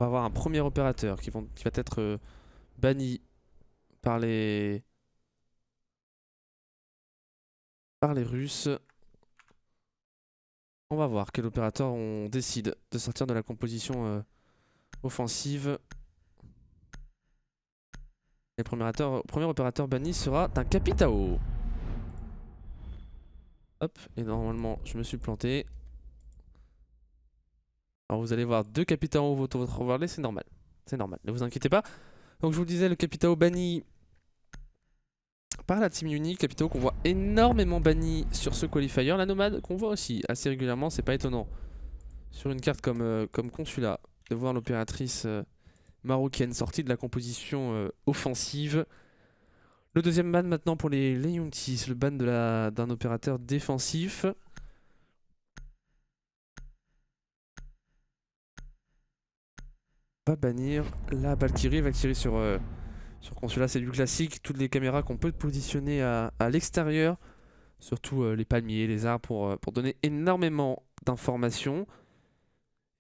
On va avoir un premier opérateur qui va être banni par les Russes. On va voir quel opérateur on décide de sortir de la composition offensive. Et le premier opérateur banni sera un Capitao. Hop, et normalement je me suis planté. Alors vous allez voir deux Capitao au votre overlay, c'est normal. C'est normal, ne vous inquiétez pas. Donc je vous disais, le Capitao banni par la team unique, Capitao qu'on voit énormément banni sur ce qualifier. La nomade qu'on voit aussi assez régulièrement, c'est pas étonnant. Sur une carte comme Consulat, de voir l'opératrice marocaine sortie de la composition offensive. Le deuxième ban maintenant pour les Yuntis, le ban d'un opérateur défensif. On va bannir la Valkyrie. Valkyrie sur Consulat, c'est du classique. Toutes les caméras qu'on peut positionner à l'extérieur, surtout les palmiers, les arbres, pour donner énormément d'informations.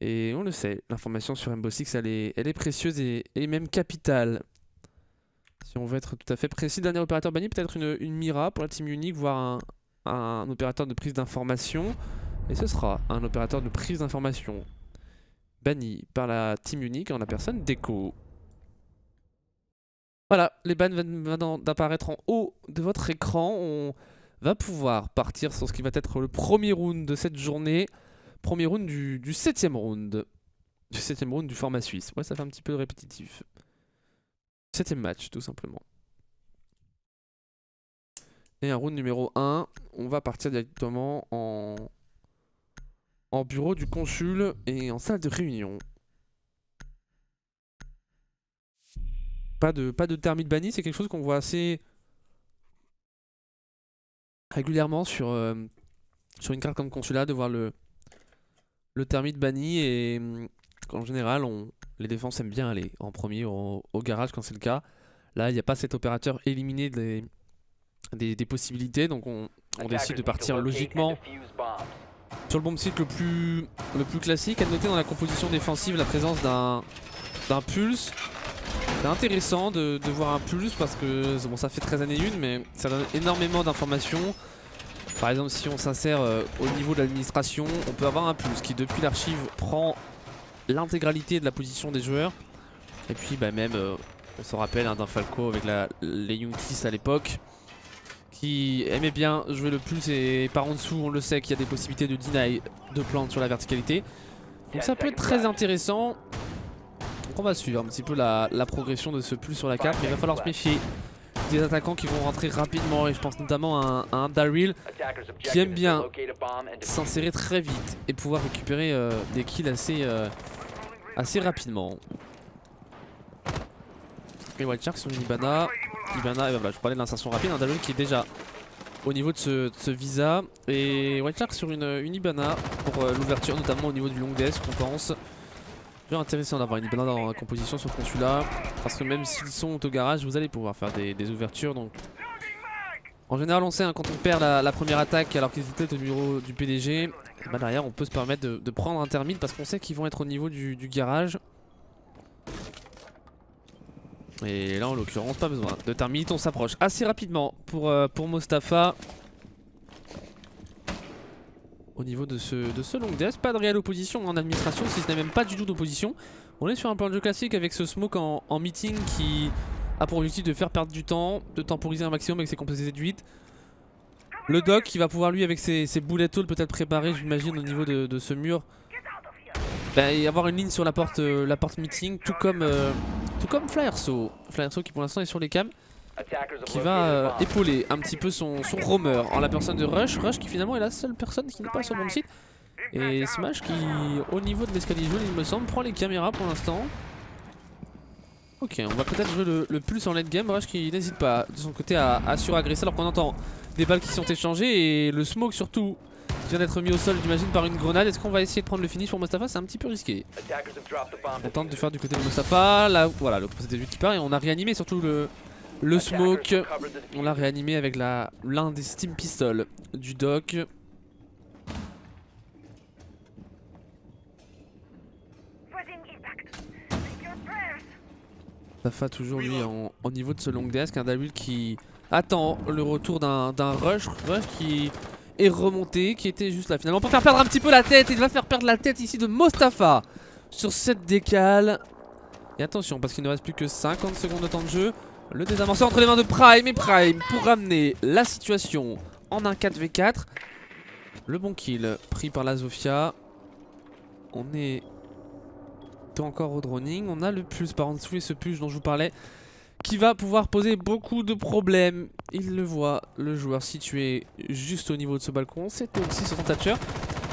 Et on le sait, l'information sur Rainbow Six, elle est précieuse et même capitale. Si on veut être tout à fait précis, dernier opérateur banni, peut-être une Mira pour la team unique, voire un opérateur de prise d'information. Et ce sera un opérateur de prise d'information banni par la team unique en la personne d'Echo. Voilà, les bans viennent d'apparaître en haut de votre écran. On va pouvoir partir sur ce qui va être le premier round de cette journée. Premier round du 7ème round. Du 7ème round du format suisse. Ouais, ça fait un petit peu répétitif. 7ème match, tout simplement. Et un round numéro 1. On va partir directement en bureau du consul et en salle de réunion. Pas de thermite banni, c'est quelque chose qu'on voit assez régulièrement sur une carte comme consulat, de voir le thermite banni. Et en général, les défenses aiment bien aller en premier au garage quand c'est le cas. Là, il n'y a pas cet opérateur éliminé des possibilités, donc on décide de partir logiquement sur le bomb site le plus classique. À noter dans la composition défensive la présence d'un pulse. C'est intéressant de voir un pulse parce que bon, ça fait 13 années une, mais ça donne énormément d'informations. Par exemple, si on s'insère au niveau de l'administration, on peut avoir un pulse qui depuis l'archive prend l'intégralité de la position des joueurs. Et puis bah, même, on se rappelle d'un Falco avec les Youngkis à l'époque, qui aimait bien jouer le pulse, et par en dessous on le sait qu'il y a des possibilités de deny de plantes sur la verticalité. Donc ça peut être très intéressant. Donc on va suivre un petit peu la progression de ce pulse sur la carte, mais il va falloir se méfier des attaquants qui vont rentrer rapidement, et je pense notamment à un Daryl qui aime bien s'insérer très vite et pouvoir récupérer des kills assez rapidement. Et White Shark sur une Ibana, et ben voilà, je parlais de l'insertion rapide, un Daryl qui est déjà au niveau de ce visa, et White Shark sur une Ibana pour l'ouverture, notamment au niveau du long desk, on pense. C'est intéressant d'avoir une Ibana dans la composition sur le consulat, parce que même s'ils sont au garage, vous allez pouvoir faire des ouvertures. Donc en général, on sait quand on perd la première attaque alors qu'ils étaient au numéro du PDG, bah derrière on peut se permettre de prendre un thermite parce qu'on sait qu'ils vont être au niveau du garage. Et là en l'occurrence pas besoin de thermite, on s'approche assez rapidement pour Mostafa. Au niveau de ce long desk, pas de réelle opposition en administration, si ce n'est même pas du tout d'opposition. On est sur un plan de jeu classique avec ce smoke en meeting qui a pour objectif de faire perdre du temps, de temporiser un maximum avec ses complexités de 8. Le doc qui va pouvoir lui avec ses bullet holes peut-être préparer, j'imagine, au niveau de ce mur, bah, et avoir une ligne sur la porte meeting, tout comme Flyerso. Flyerso qui pour l'instant est sur les cams, qui va épauler un petit peu son roamer en la personne de Rush. Rush qui finalement est la seule personne qui n'est pas sur le bon site. Et Smash qui, au niveau de l'escalier jaune, il me semble, prend les caméras pour l'instant. Ok, on va peut-être jouer le pulse en late game. Rush qui n'hésite pas de son côté à suragresser alors qu'on entend des balles qui sont échangées. Et le smoke surtout qui vient d'être mis au sol, j'imagine, par une grenade. Est-ce qu'on va essayer de prendre le finish pour Mostafa? C'est un petit peu risqué. On tente de faire du côté de Mostafa. Là, voilà, le procédé qui part. Et on a réanimé surtout le smoke. On l'a réanimé avec l'un des steam pistols du doc. Safa toujours lui en niveau de ce long desk. Un Daryl qui attend le retour d'un rush qui est remonté, qui était juste là finalement pour faire perdre un petit peu la tête. Il va faire perdre la tête ici de Mostafa sur cette décale. Et attention parce qu'il ne reste plus que 50 secondes de temps de jeu. Le désamorceur entre les mains de Prime et Prime pour ramener la situation en un 4v4. Le bon kill pris par la Zofia. On est encore au droning. On a le pulse par en dessous et ce pulse dont je vous parlais qui va pouvoir poser beaucoup de problèmes. Il le voit, le joueur situé juste au niveau de ce balcon. C'est Teoxys sur son Thatcher.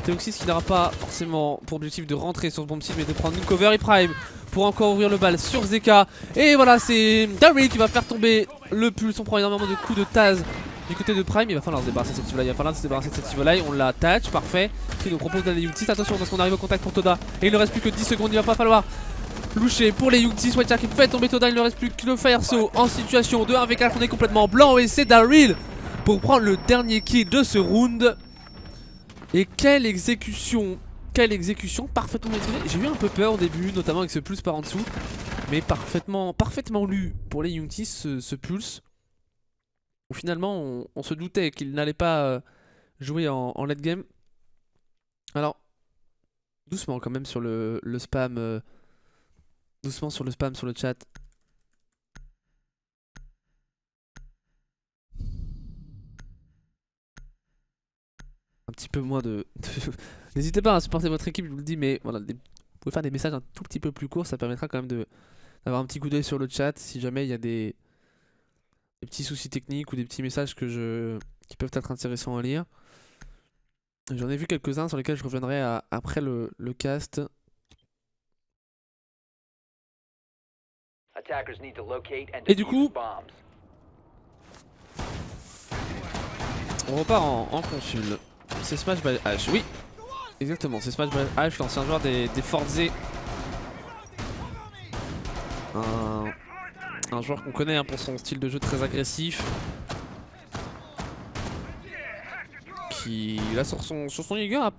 Teoxys qui n'aura pas forcément pour objectif de rentrer sur ce bomb site mais de prendre une cover et Prime pour encore ouvrir le bal sur Zeka. Et voilà, c'est Daryl qui va faire tomber le pulse. On prend énormément de coups de Taz du côté de Prime. Il va falloir se débarrasser de cette Tivolaï. Il va falloir se débarrasser de cette Tivolaï. On la touch, parfait. Qui nous propose d'aller Yuxis. Attention parce qu'on arrive au contact pour Toda. Et il ne reste plus que 10 secondes. Il va pas falloir loucher pour les Yuxis. White qui fait tomber Toda. Il ne reste plus que le Fire Saw en situation de 1v4. On est complètement blanc. Et c'est Daryl pour prendre le dernier kill de ce round. Et quelle exécution! Quelle exécution parfaitement maîtrisée. J'ai eu un peu peur au début, notamment avec ce pulse par en dessous. Mais parfaitement lu pour les Yuxis ce pulse. Où finalement on se doutait qu'il n'allait pas jouer en late game. Alors, doucement quand même sur le spam. Doucement sur le spam sur le chat. Un petit peu moins de... N'hésitez pas à supporter votre équipe, je vous le dis, mais voilà, vous pouvez faire des messages un tout petit peu plus courts, ça permettra quand même d'avoir un petit coup d'œil sur le chat si jamais il y a des petits soucis techniques ou des petits messages qui peuvent être intéressants à lire. J'en ai vu quelques-uns sur lesquels je reviendrai après le cast. Et du coup, on repart en consul. C'est Smash by H, oui, exactement, c'est Smash by H, l'ancien joueur des Forze. Un joueur qu'on connaît pour son style de jeu très agressif. Qui, là, sur son Jaeger, a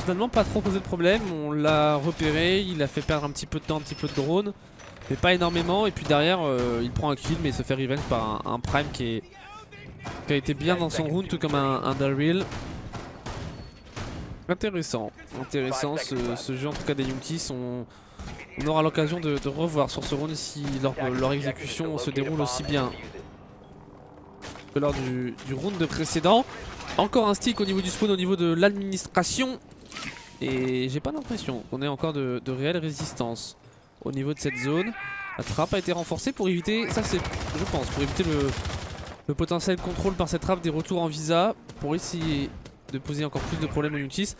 finalement pas trop posé de problème. On l'a repéré, il a fait perdre un petit peu de temps, un petit peu de drone. Mais pas énormément. Et puis derrière, il prend un kill, mais il se fait revenge par un Prime qui a été bien dans son round, tout comme un Daryl. Intéressant ce jeu en tout cas des Yunkis. On aura l'occasion de revoir sur ce round si leur exécution se déroule aussi bien que lors du round précédent. Encore un stick au niveau du spawn, au niveau de l'administration. Et j'ai pas l'impression qu'on ait encore de réelle résistance au niveau de cette zone. La trappe a été renforcée pour éviter, ça c'est je pense, pour éviter le potentiel contrôle par cette trappe des retours en visa. Pour essayer de poser encore plus de problèmes aux Yunkis.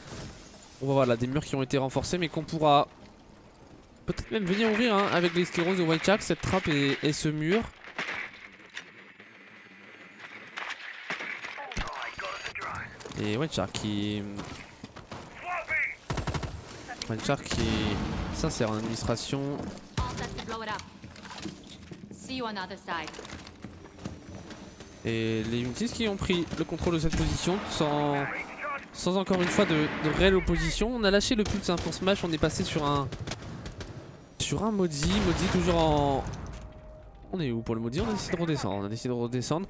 On va voir là des murs qui ont été renforcés mais qu'on pourra peut-être même venir ouvrir hein, avec les scléros de White Shark, cette trappe et ce mur. Et White Shark qui s'insère en administration. Et les Yunkis qui ont pris le contrôle de cette position sans encore une fois de réelle opposition. On a lâché le pulse hein, pour Smash, on est passé sur un Modzi toujours en... On est où pour le Modzi? On a décidé de redescendre.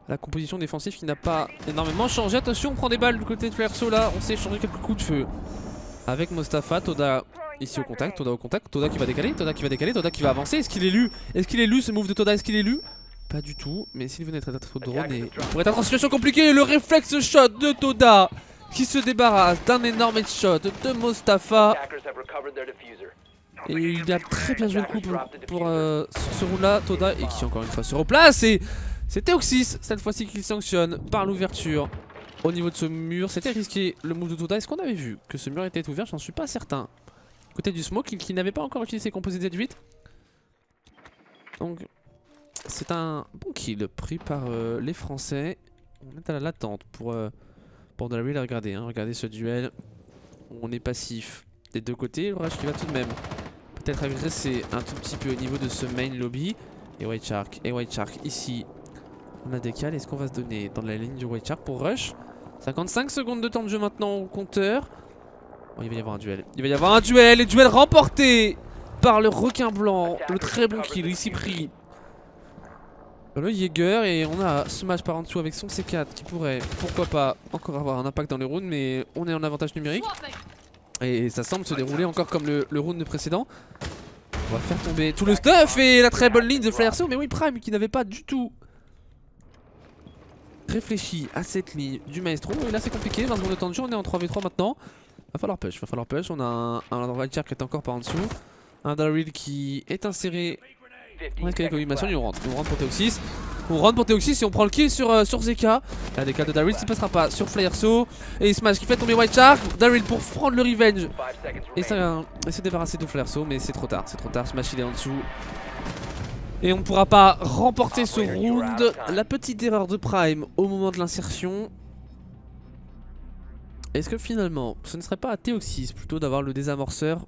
La composition défensive qui n'a pas énormément changé. Attention, on prend des balles du côté de Flerso là. On s'est échangé quelques coups de feu avec Mostafa. Toda ici au contact, Toda qui va décaler, Toda qui va avancer. Est-ce qu'il est lu? Est-ce qu'il est lu ce move de Toda? Est-ce qu'il est lu? Pas du tout, mais s'il venait d'être drone et il pourrait être en situation compliquée. Le réflexe shot de Toda qui se débarrasse d'un énorme headshot de Mostafa. Et il a très bien joué le coup pour ce round là, Toda, et qui encore une fois se replace. Et c'est Teoxys cette fois-ci qui sanctionne par l'ouverture au niveau de ce mur. C'était risqué le move de Toda. Est-ce qu'on avait vu que ce mur était ouvert? J'en suis pas certain. Côté du smoke, qui n'avait pas encore utilisé ses composés Z8. Donc c'est un bon kill pris par les Français. On est à la latente pour Daryl. Regardez, hein, regardez ce duel. On est passif des deux côtés. Le rush qui va tout de même peut-être agresser un tout petit peu au niveau de ce main lobby. Et White Shark ici. On a décalé. Est-ce qu'on va se donner dans la ligne du White Shark pour rush? 55 secondes de temps de jeu maintenant au compteur. Oh, il va y avoir un duel. Et duel remporté par le requin blanc. Le très bon kill ici pris. Le Jaeger et on a Smash par en dessous avec son C4 qui pourrait, pourquoi pas, encore avoir un impact dans le round, mais on est en avantage numérique. Et ça semble se dérouler encore comme le round précédent. On va faire tomber tout le stuff et la très bonne ligne de Flairso. Mais oui, Prime qui n'avait pas du tout réfléchi à cette ligne du Maestro. Et là c'est compliqué, 20 secondes de temps de jeu, on est en 3v3 maintenant. Va falloir push, va falloir push. On a un Wildcard qui est encore par en dessous. Un Daryl qui est inséré. On est avec l'animation et on rentre pour Teoxys. On rentre pour Teoxys et on prend le kill sur Zeka. La décale de Daryl qui passera pas sur Flairso. Et Smash qui fait tomber White Shark. Daryl pour prendre le revenge. Et se débarrasser de Flairso, mais c'est trop tard, c'est trop tard. Smash il est en dessous. Et on ne pourra pas remporter ce round. La petite erreur de Prime au moment de l'insertion. Est-ce que finalement ce ne serait pas à Teoxys plutôt d'avoir le désamorceur?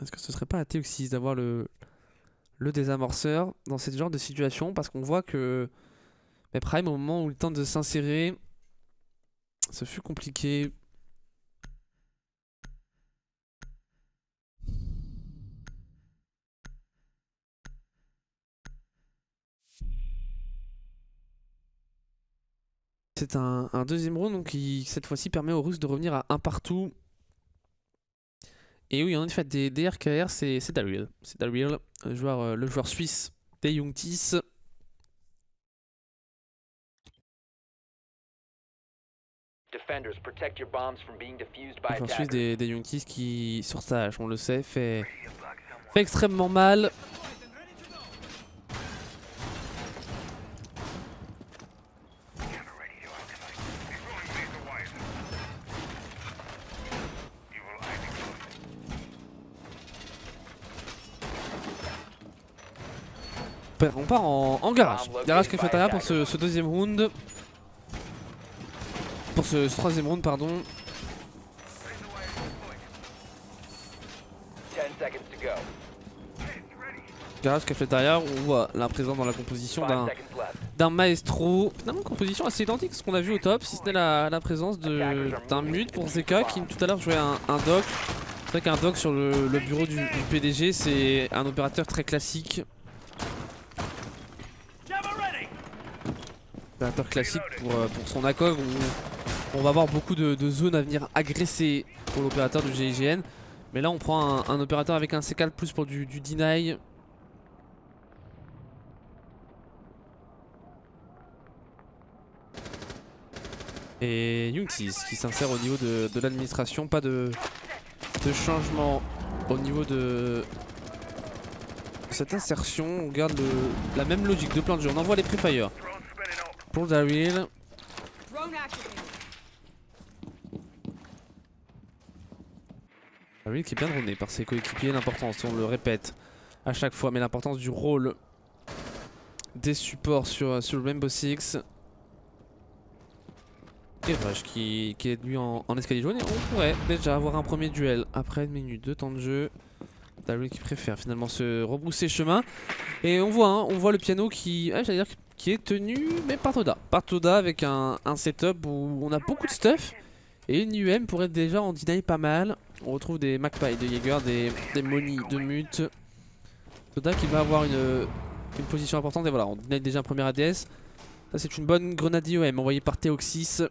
Est-ce que ce serait pas à Teoxys d'avoir le désamorceur dans ce genre de situation? Parce qu'on voit que Prime, au moment où il tente de s'insérer, ce fut compliqué. C'est un deuxième round donc qui cette fois-ci permet aux Russes de revenir à un partout. Et oui, en effet, des RKR, c'est Daryl. C'est Daryl, le joueur suisse des Youngtis. Le joueur suisse des Youngtis qui, sur stage, on le sait, fait extrêmement mal. On part en garage. Garage cafétéria pour ce deuxième round. Pour ce troisième round, pardon. Garage cafétéria, on voit la présence dans la composition d'un maestro. Finalement, une composition assez identique à ce qu'on a vu au top, si ce n'est la présence d'un mute pour Zeka qui tout à l'heure jouait un doc. C'est vrai qu'un doc sur le bureau du PDG, c'est un opérateur très classique. Opérateur classique pour son ACOG où on va avoir beaucoup de zones à venir agresser pour l'opérateur du GIGN. Mais là on prend un opérateur avec un C4 plus pour du deny. Et Youngtis qui s'insère au niveau de l'administration. Pas de changement au niveau de cette insertion. On garde la même logique de plan de jeu. On envoie les prefire pour Daryl. Daryl qui est bien droné par ses coéquipiers. L'importance, on le répète à chaque fois, mais l'importance du rôle des supports sur Rainbow Six. Et Rush qui est lui en escalier jaune. Et on pourrait déjà avoir un premier duel après une minute de temps de jeu. Daryl qui préfère finalement se rebrousser chemin. Et on voit le piano qui est tenu, mais par Toda. Par Toda avec un setup où on a beaucoup de stuff. Et une UM pourrait déjà en deny pas mal. On retrouve des Magpie de Jaeger, des Moni de Mute. Toda qui va avoir une position importante. Et voilà, on deny déjà un premier ADS. Ça c'est une bonne grenade IOM envoyée par Teoxys.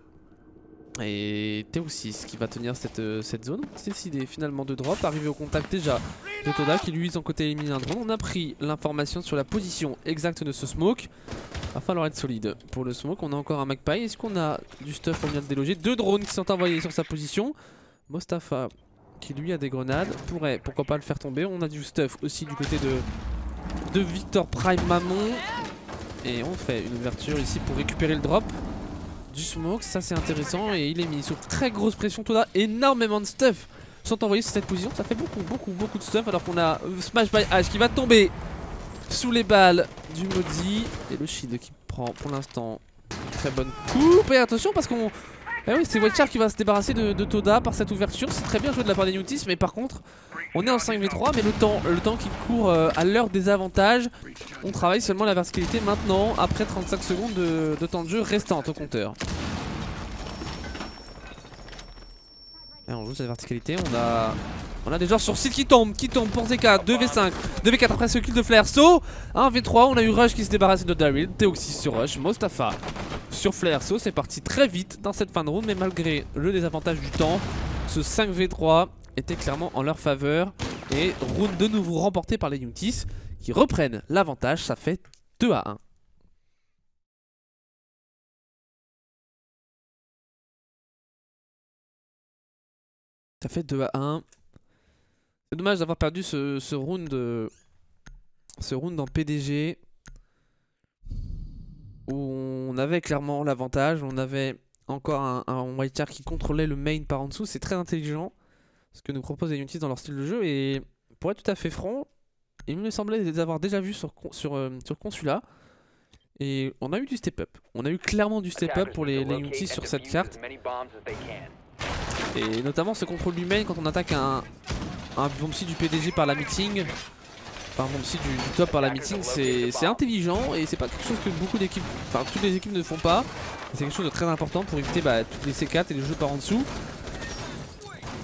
Et Teoxys qui va tenir cette zone. C'est décidé finalement de drop. Arrivé au contact déjà de Toda qui lui, de son côté, élimine un drone. On a pris l'information sur la position exacte de ce smoke. Va falloir être solide pour le smoke. On a encore un Magpie. Est-ce qu'on a du stuff pour venir le déloger? Deux drones qui sont envoyés sur sa position. Mostafa qui lui a des grenades pourrait pourquoi pas le faire tomber. On a du stuff aussi du côté de Victor Prime Mammon. Et on fait une ouverture ici pour récupérer le drop du smoke. Ça c'est intéressant et il est mis sous très grosse pression. Toda, énormément de stuff sont envoyés sur cette position. Ça fait beaucoup de stuff alors qu'on a Smash by H qui va tomber sous les balles du Maudit. Et le shield qui prend pour l'instant très bonne coupe. Et attention parce qu'on... Eh oui, c'est White Shark qui va se débarrasser de Toda par cette ouverture. C'est très bien joué de la part des Youngtis. Mais par contre, on est en 5v3. Mais le temps qui court à leur désavantage. On travaille seulement la verticalité maintenant. Après 35 secondes de temps de jeu restantes au compteur. Et on joue cette verticalité. On a On a des joueurs sur site qui tombent pour ZK. 2v5, 2v4 après ce kill de Flairso. 1v3, on a eu Rush qui se débarrasse de Daryl. Teoxys sur Rush, Mostafa sur Flairso. C'est parti très vite dans cette fin de round, mais malgré le désavantage du temps, ce 5v3 était clairement en leur faveur. Et round de nouveau remporté par les Youngtis qui reprennent l'avantage. Ça fait 2-1. Ça fait 2-1. C'est dommage d'avoir perdu ce round en PDG où on avait clairement l'avantage. On avait encore un White Shark qui contrôlait le main par en dessous. C'est très intelligent ce que nous proposent les Youngtis dans leur style de jeu. Et pour être tout à fait franc, il me semblait les avoir déjà vus sur Consulat. Et on a eu du step up. On a eu clairement du step up pour les Youngtis sur cette carte. Et notamment ce contrôle du main quand on attaque un bombsy du PDG par la meeting. Enfin, un bombsy du top par la meeting, c'est intelligent et c'est pas quelque chose que beaucoup d'équipes, enfin toutes les équipes ne font pas. C'est quelque chose de très important pour éviter toutes les C4 et les jeux par en dessous.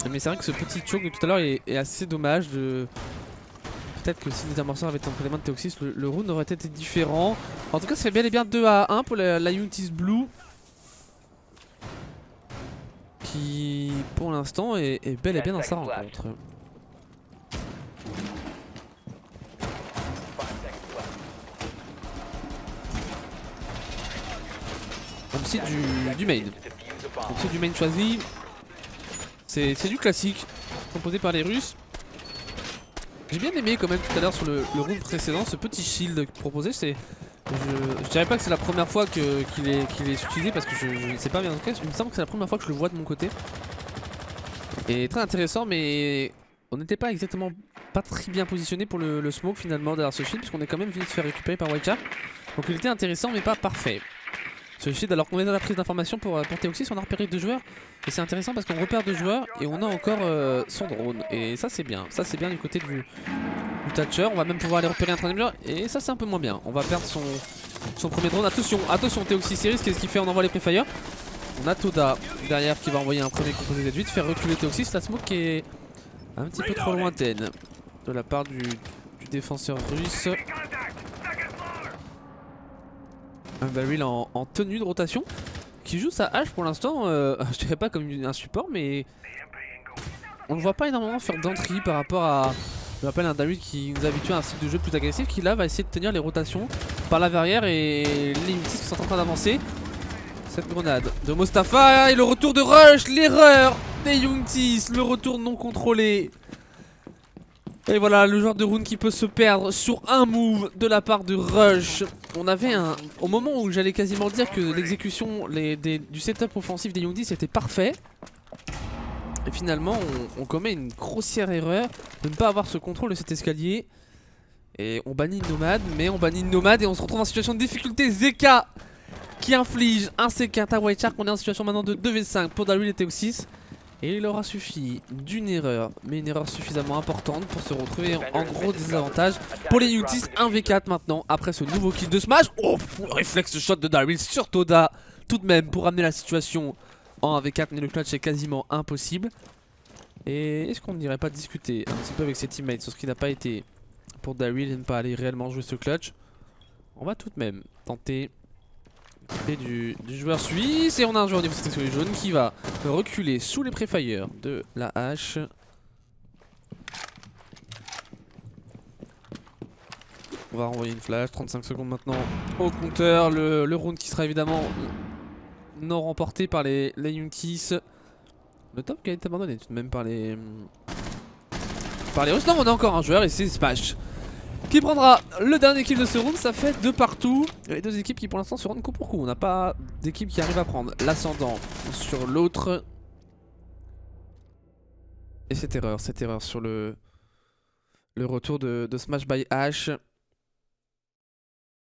Mais c'est vrai que ce petit choke de tout à l'heure est assez dommage. Peut-être que si les amorceurs avaient été entre les mains de Teoxys, le round aurait été différent. En tout cas, ça fait bel et bien 2-1 pour la Youngtis Blue. Qui pour l'instant est bel et bien dans sa rencontre. Bombsy du main. Bombsy du main choisi. C'est du classique composé par les Russes. J'ai bien aimé quand même tout à l'heure sur le round précédent ce petit shield proposé. Je dirais pas que c'est la première fois qu'il est utilisé parce que je ne sais pas bien en tout cas. Il me semble que c'est la première fois que je le vois de mon côté. Et très intéressant, mais on n'était pas exactement pas très bien positionné pour le smoke finalement derrière ce shield, puisqu'on est quand même venu se faire récupérer par White Shark. Donc il était intéressant mais pas parfait. Ce shield, alors qu'on est dans la prise d'information pour Teoxys, on a repéré 2 joueurs. Et c'est intéressant parce qu'on repère 2 joueurs et on a encore son drone. Et ça c'est bien, du côté du Thatcher. On va même pouvoir aller repérer un troisième joueur. Et ça c'est un peu moins bien. On va perdre son premier drone. Attention, Teoxys Series, qu'est-ce qu'il fait? On envoie les pré-fire. On a Toda derrière qui va envoyer un premier composé Z8, faire reculer Teoxys. La smoke qui est un petit peu trop lointaine de la part du défenseur russe. Un Daryl en tenue de rotation qui joue sa hache pour l'instant. Je dirais pas comme un support, mais on ne voit pas énormément faire d'entrée par rapport à. Je me rappelle un Daryl qui nous habitue à un style de jeu plus agressif, qui là va essayer de tenir les rotations par la verrière et les Youngtis qui sont en train d'avancer. Cette grenade de Mostafa et le retour de Rush, l'erreur des Youngtis, le retour non contrôlé. Et voilà le genre de round qui peut se perdre sur un move de la part de Rush. On avait au moment où j'allais quasiment dire que l'exécution du setup offensif des Youngtis était parfait. Et finalement on commet une grossière erreur de ne pas avoir ce contrôle de cet escalier. Et on bannit Nomad, mais on bannit Nomad et on se retrouve en situation de difficulté. ZK qui inflige un C4 à White Shark. On est en situation maintenant de 2v5 pour Daryl et Teoxys. Et il aura suffi d'une erreur, mais une erreur suffisamment importante pour se retrouver en gros désavantage pour les Youngtis. 1v4 maintenant après ce nouveau kill de Smash. Oh, le réflexe shot de Daryl sur Toda tout de même pour ramener la situation en 1v4, mais le clutch est quasiment impossible. Et est-ce qu'on n'irait pas discuter un petit peu avec ses teammates sur ce qui n'a pas été pour Daryl et ne pas aller réellement jouer ce clutch? On va tout de même tenter du joueur suisse et on a un joueur au niveau de cette jaune qui va reculer sous les pré-fire de la hache. On va renvoyer une flash, 35 secondes maintenant au compteur. Le round qui sera évidemment non remporté par les Youngtis. Le top qui a été abandonné tout de même par les Russes. Non, on a encore un joueur et c'est Smash qui prendra le dernier kill de ce round. Ça fait 2 partout. Les deux équipes qui pour l'instant se rendent coup pour coup. On n'a pas d'équipe qui arrive à prendre l'ascendant sur l'autre. Et cette erreur sur le retour de Smash by Ash.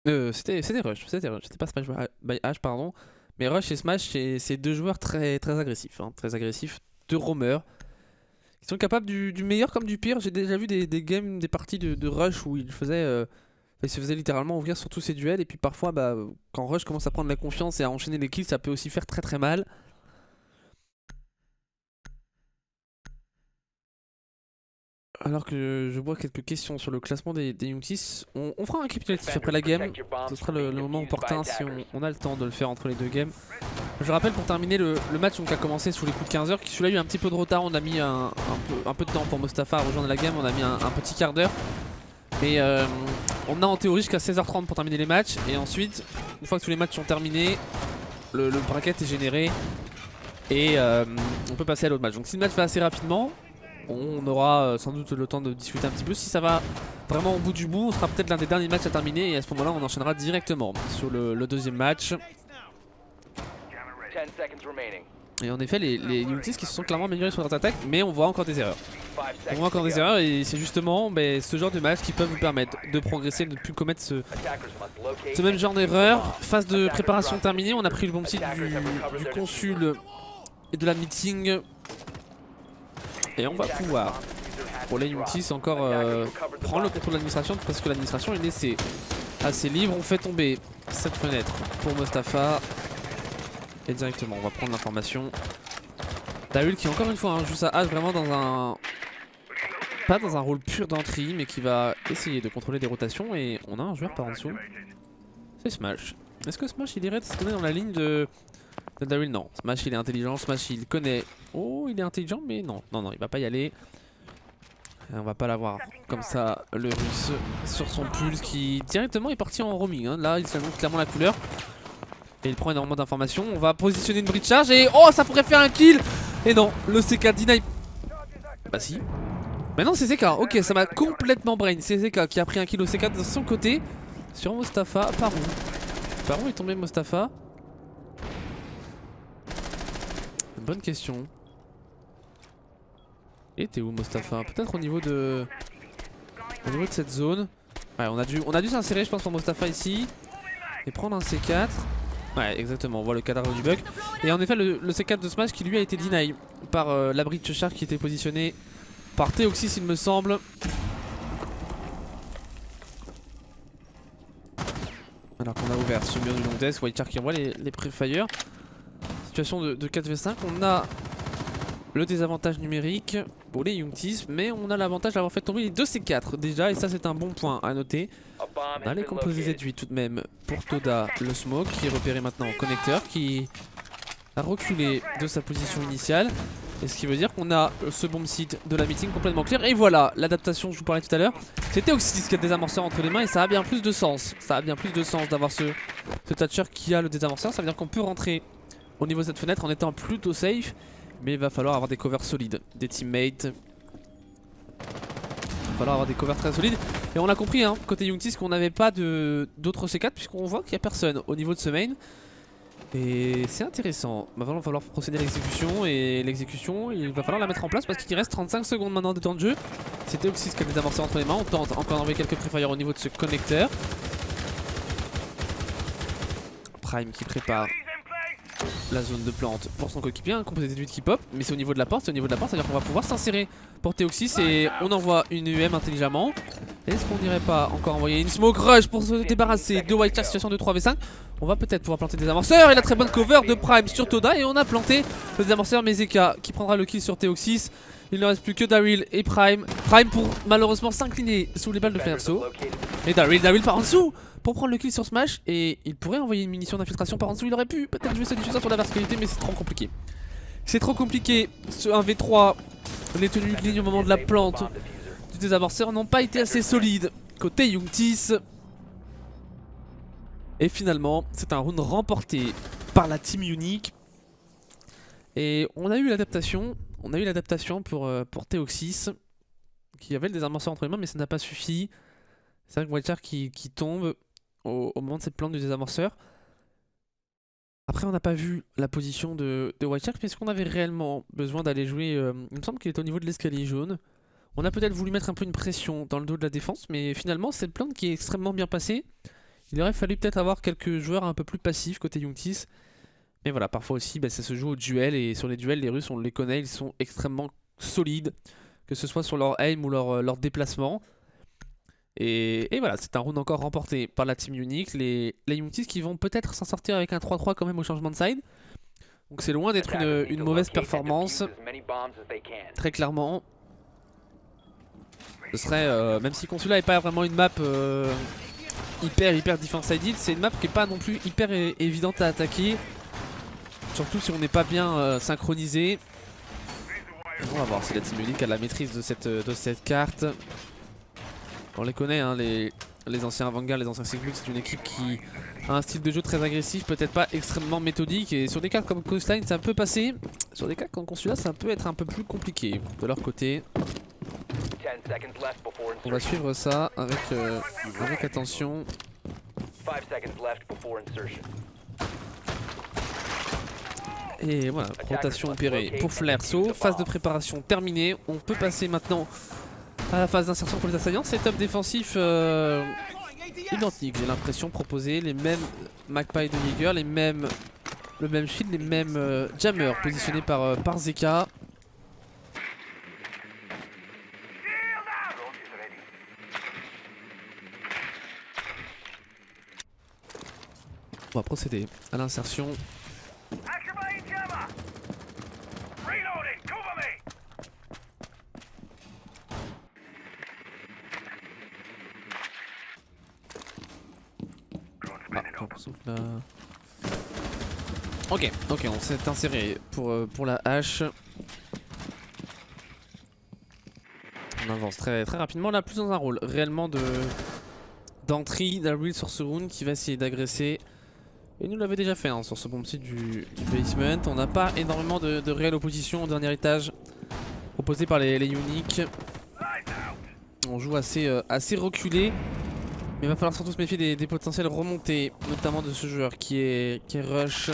C'était Rush, c'était pas Smash by Ash, pardon. Mais Rush et Smash, c'est 2 joueurs très agressifs, hein, très agressifs, 2 roamers. Ils sont capables du meilleur comme du pire. J'ai déjà vu des games, des parties de Rush où il se faisait littéralement ouvrir sur tous ses duels. Et puis parfois, quand Rush commence à prendre la confiance et à enchaîner les kills, ça peut aussi faire très mal. Alors que je vois quelques questions sur le classement des Youngtis, on fera un cryptinatif après la game. Ce sera le moment opportun si on a le temps de le faire entre les deux games. Je rappelle pour terminer le match qui a commencé sous les coups de 15 h, celui-là a eu un petit peu de retard, on a mis un peu de temps pour Mostafa à rejoindre la game, on a mis un petit quart d'heure. Mais on a en théorie jusqu'à 16h30 pour terminer les matchs. Et ensuite, une fois que tous les matchs sont terminés, le bracket est généré. Et on peut passer à l'autre match. Donc si le match va assez rapidement, on aura sans doute le temps de discuter un petit peu. Si ça va vraiment au bout du bout, on sera peut-être l'un des derniers matchs à terminer. Et à ce moment-là, on enchaînera directement sur le deuxième match. Et en effet, les Youngtis qui se sont clairement améliorés sur leur attaque, mais on voit encore des erreurs. On voit encore des erreurs et c'est justement ce genre de match qui peuvent vous permettre de progresser, de ne plus commettre ce même genre d'erreur. Phase de préparation terminée, on a pris le bon site du consul et de la meeting. Et on va pouvoir, pour les Youngtis, encore prendre le contrôle de l'administration parce que l'administration est laissée assez libre. On fait tomber cette fenêtre pour Mostafa. Et directement, on va prendre l'information. Dawil qui encore une fois joue sa hache vraiment dans un... Pas dans un rôle pur d'entrée, mais qui va essayer de contrôler des rotations. Et on a un joueur par en dessous. C'est Smash. Est-ce que Smash il irait se donner dans la ligne de Dawil? Non, Smash il est intelligent, Smash il connaît. Oh, il est intelligent, mais non, il va pas y aller. Et on va pas l'avoir comme ça, le russe sur son pulse qui directement est parti en roaming. Là, il s'annonce clairement la couleur. Et il prend énormément d'informations. On va positionner une bridge charge et oh, ça pourrait faire un kill. Et non, le CK deny. Bah si. Mais non, c'est CK. Ok, ça m'a complètement brain. C'est CK qui a pris un kill au CK de son côté. Sur Mostafa. Par où est tombé Mostafa? Bonne question. Et t'es où Mostafa? Peut-être au niveau de cette zone. Ouais, on a dû s'insérer je pense pour Mostafa ici. Et prendre un C4. Ouais, exactement, on voit le cadavre du bug. Et en effet, le C4 de Smash qui lui a été deny par la bridge shark qui était positionnée par Theoxys, il me semble. Alors qu'on a ouvert ce mur du long desk, White Shark qui envoie les pré-fire. Situation de 4v5, on a le désavantage numérique pour les Youngtis, mais on a l'avantage d'avoir fait tomber les deux C4 déjà, et ça c'est un bon point à noter. On a les composés Z8 tout de même pour Toda, le smoke qui est repéré maintenant au connecteur, qui a reculé de sa position initiale. Et ce qui veut dire qu'on a ce bomb site de la meeting complètement clair. Et voilà, l'adaptation, je vous parlais tout à l'heure. C'était Oxys qui a le désamorceur entre les mains et ça a bien plus de sens. Ça a bien plus de sens d'avoir ce Thatcher qui a le désamorceur. Ça veut dire qu'on peut rentrer au niveau de cette fenêtre en étant plutôt safe. Mais il va falloir avoir des covers solides, des teammates. Il va falloir avoir des covers très solides. Et on a compris côté Youngtis qu'on n'avait pas d'autres C4 puisqu'on voit qu'il n'y a personne au niveau de ce main. Et c'est intéressant. Il va falloir procéder à l'exécution. Et l'exécution, il va falloir la mettre en place parce qu'il reste 35 secondes maintenant de temps de jeu. C'était Oxys qui a désamorcé entre les mains. On tente encore d'envoyer quelques pré-fire au niveau de ce connecteur. Prime qui prépare la zone de plante pour son coéquipier, un composé Z8 qui pop, mais c'est au niveau de la porte, c'est-à-dire qu'on va pouvoir s'insérer pour Theoxys et on envoie une UM intelligemment. Est-ce qu'on n'irait pas encore envoyer une smoke rush pour se débarrasser de White Shark, situation de 3v5? On va peut-être pouvoir planter des amorceurs et la très bonne cover de Prime sur Toda et on a planté le désamorceur Mezeka qui prendra le kill sur Theoxys. Il ne reste plus que Daryl et Prime. Prime pour malheureusement s'incliner sous les balles de Flerso. Et Daryl par en dessous pour prendre le kill sur Smash. Et il pourrait envoyer une munition d'infiltration par en dessous. Il aurait pu peut-être jouer ce diffuseur sur la verticalité, mais c'est trop compliqué. C'est trop compliqué. Ce 1v3, les tenues de ligne au moment de la plante du désamorceur n'ont pas été assez solides côté Youngtis. Et finalement, c'est un round remporté par la team unique. Et on a eu l'adaptation. On a eu l'adaptation pour Theoxys qui avait le désamorceur entre les mains, mais ça n'a pas suffi. C'est vrai que White Shark qui tombe au moment de cette plante du désamorceur. Après, on n'a pas vu la position de White Shark, mais est-ce qu'on avait réellement besoin d'aller jouer il me semble qu'il était au niveau de l'escalier jaune. On a peut-être voulu mettre un peu une pression dans le dos de la défense, mais finalement, cette plante qui est extrêmement bien passée. Il aurait fallu peut-être avoir quelques joueurs un peu plus passifs côté Youngtis. Mais voilà, parfois aussi, ça se joue au duel. Et sur les duels, les Russes, on les connaît, ils sont extrêmement solides. Que ce soit sur leur aim ou leur déplacement. Et voilà, c'est un round encore remporté par la team unique. Les Youngtis qui vont peut-être s'en sortir avec un 3-3 quand même au changement de side. Donc c'est loin d'être une mauvaise performance. Très clairement. Ce serait, même si Consulat n'est pas vraiment une map hyper defense sided, c'est une map qui est pas non plus hyper évidente à attaquer. Surtout si on n'est pas bien synchronisé. On va voir si la Team Unique a la maîtrise de cette carte. On les connaît, hein, les anciens Vanguard, les anciens Sigmund, c'est une équipe qui a un style de jeu très agressif, peut-être pas extrêmement méthodique. Et sur des cartes comme Coastline, ça peut passer. Sur des cartes comme Consulat, ça peut être un peu plus compliqué de leur côté. On va suivre ça avec attention. Et voilà, rotation opérée pour Flairso. Phase de préparation terminée. On peut passer maintenant à la phase d'insertion pour les assaillants. Setup défensif identique, j'ai l'impression, proposer les mêmes Magpie de Jaeger, le même shield, les mêmes jammers positionnés par Zeka. On va procéder à l'insertion. Ok, on s'est inséré pour la hache. On avance très rapidement là, plus dans un rôle réellement d'entrée d'Aril sur ce round qui va essayer d'agresser. Et nous l'avait déjà fait, hein, sur ce bon petit du basement. On n'a pas énormément de réelle opposition au dernier étage proposé par les uniques. On joue assez reculé. Mais il va falloir surtout se méfier des potentielles remontées, notamment de ce joueur qui est rush.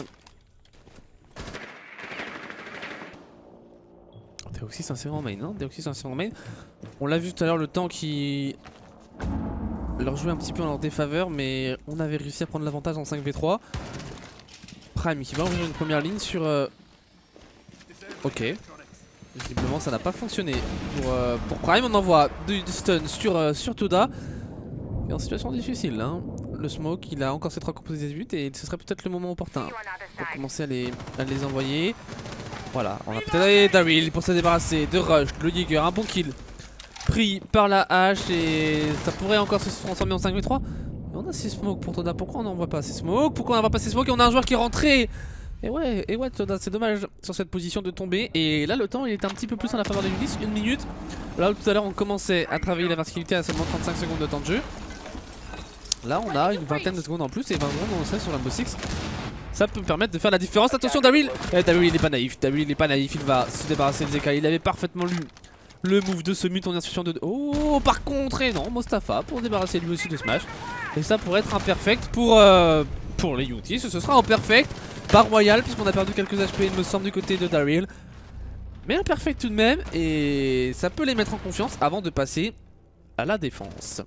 Deoxys s'insère en main, hein, Deoxys s'insère en main. On l'a vu tout à l'heure, le temps qui leur jouait un petit peu en leur défaveur, mais on avait réussi à prendre l'avantage en 5v3. Prime qui va ouvrir une première ligne sur... Ok. Visiblement ça n'a pas fonctionné pour Prime. On envoie du stun sur Toda. Et en situation difficile, hein. Le smoke, il a encore ses 3 composés 18 et ce serait peut-être le moment opportun pour commencer à les envoyer. Voilà, on a peut-être Daryl pour se débarrasser de Rush, de Jaeger, un bon kill pris par la hache et ça pourrait encore se transformer en 5v3. Et on a 6 smokes pour Toda, pourquoi on n'envoie pas ces smokes? Pourquoi on n'envoie pas ces smokes? Et on a un joueur qui est rentré. Et ouais Toda, c'est dommage sur cette position de tomber. Et là le temps il était un petit peu plus en la faveur des Unis, 1 minute. Là où tout à l'heure on commençait à travailler la verticalité à seulement 35 secondes de temps de jeu. Là on a une vingtaine de secondes en plus et 20 secondes on serait sur Rainbow Six. Ça peut permettre de faire la différence. Attention Daryl. Daryl il est pas naïf. Il va se débarrasser de Zeka. Il avait parfaitement lu le move de ce mute en instruction de... Oh par contre et non, Mostafa pour débarrasser lui aussi de Smash. Et ça pourrait être un perfect pour les Youtis. Ce sera un perfect par Royal puisqu'on a perdu quelques HP il me semble du côté de Daryl. Mais un perfect tout de même. Et ça peut les mettre en confiance avant de passer à la défense.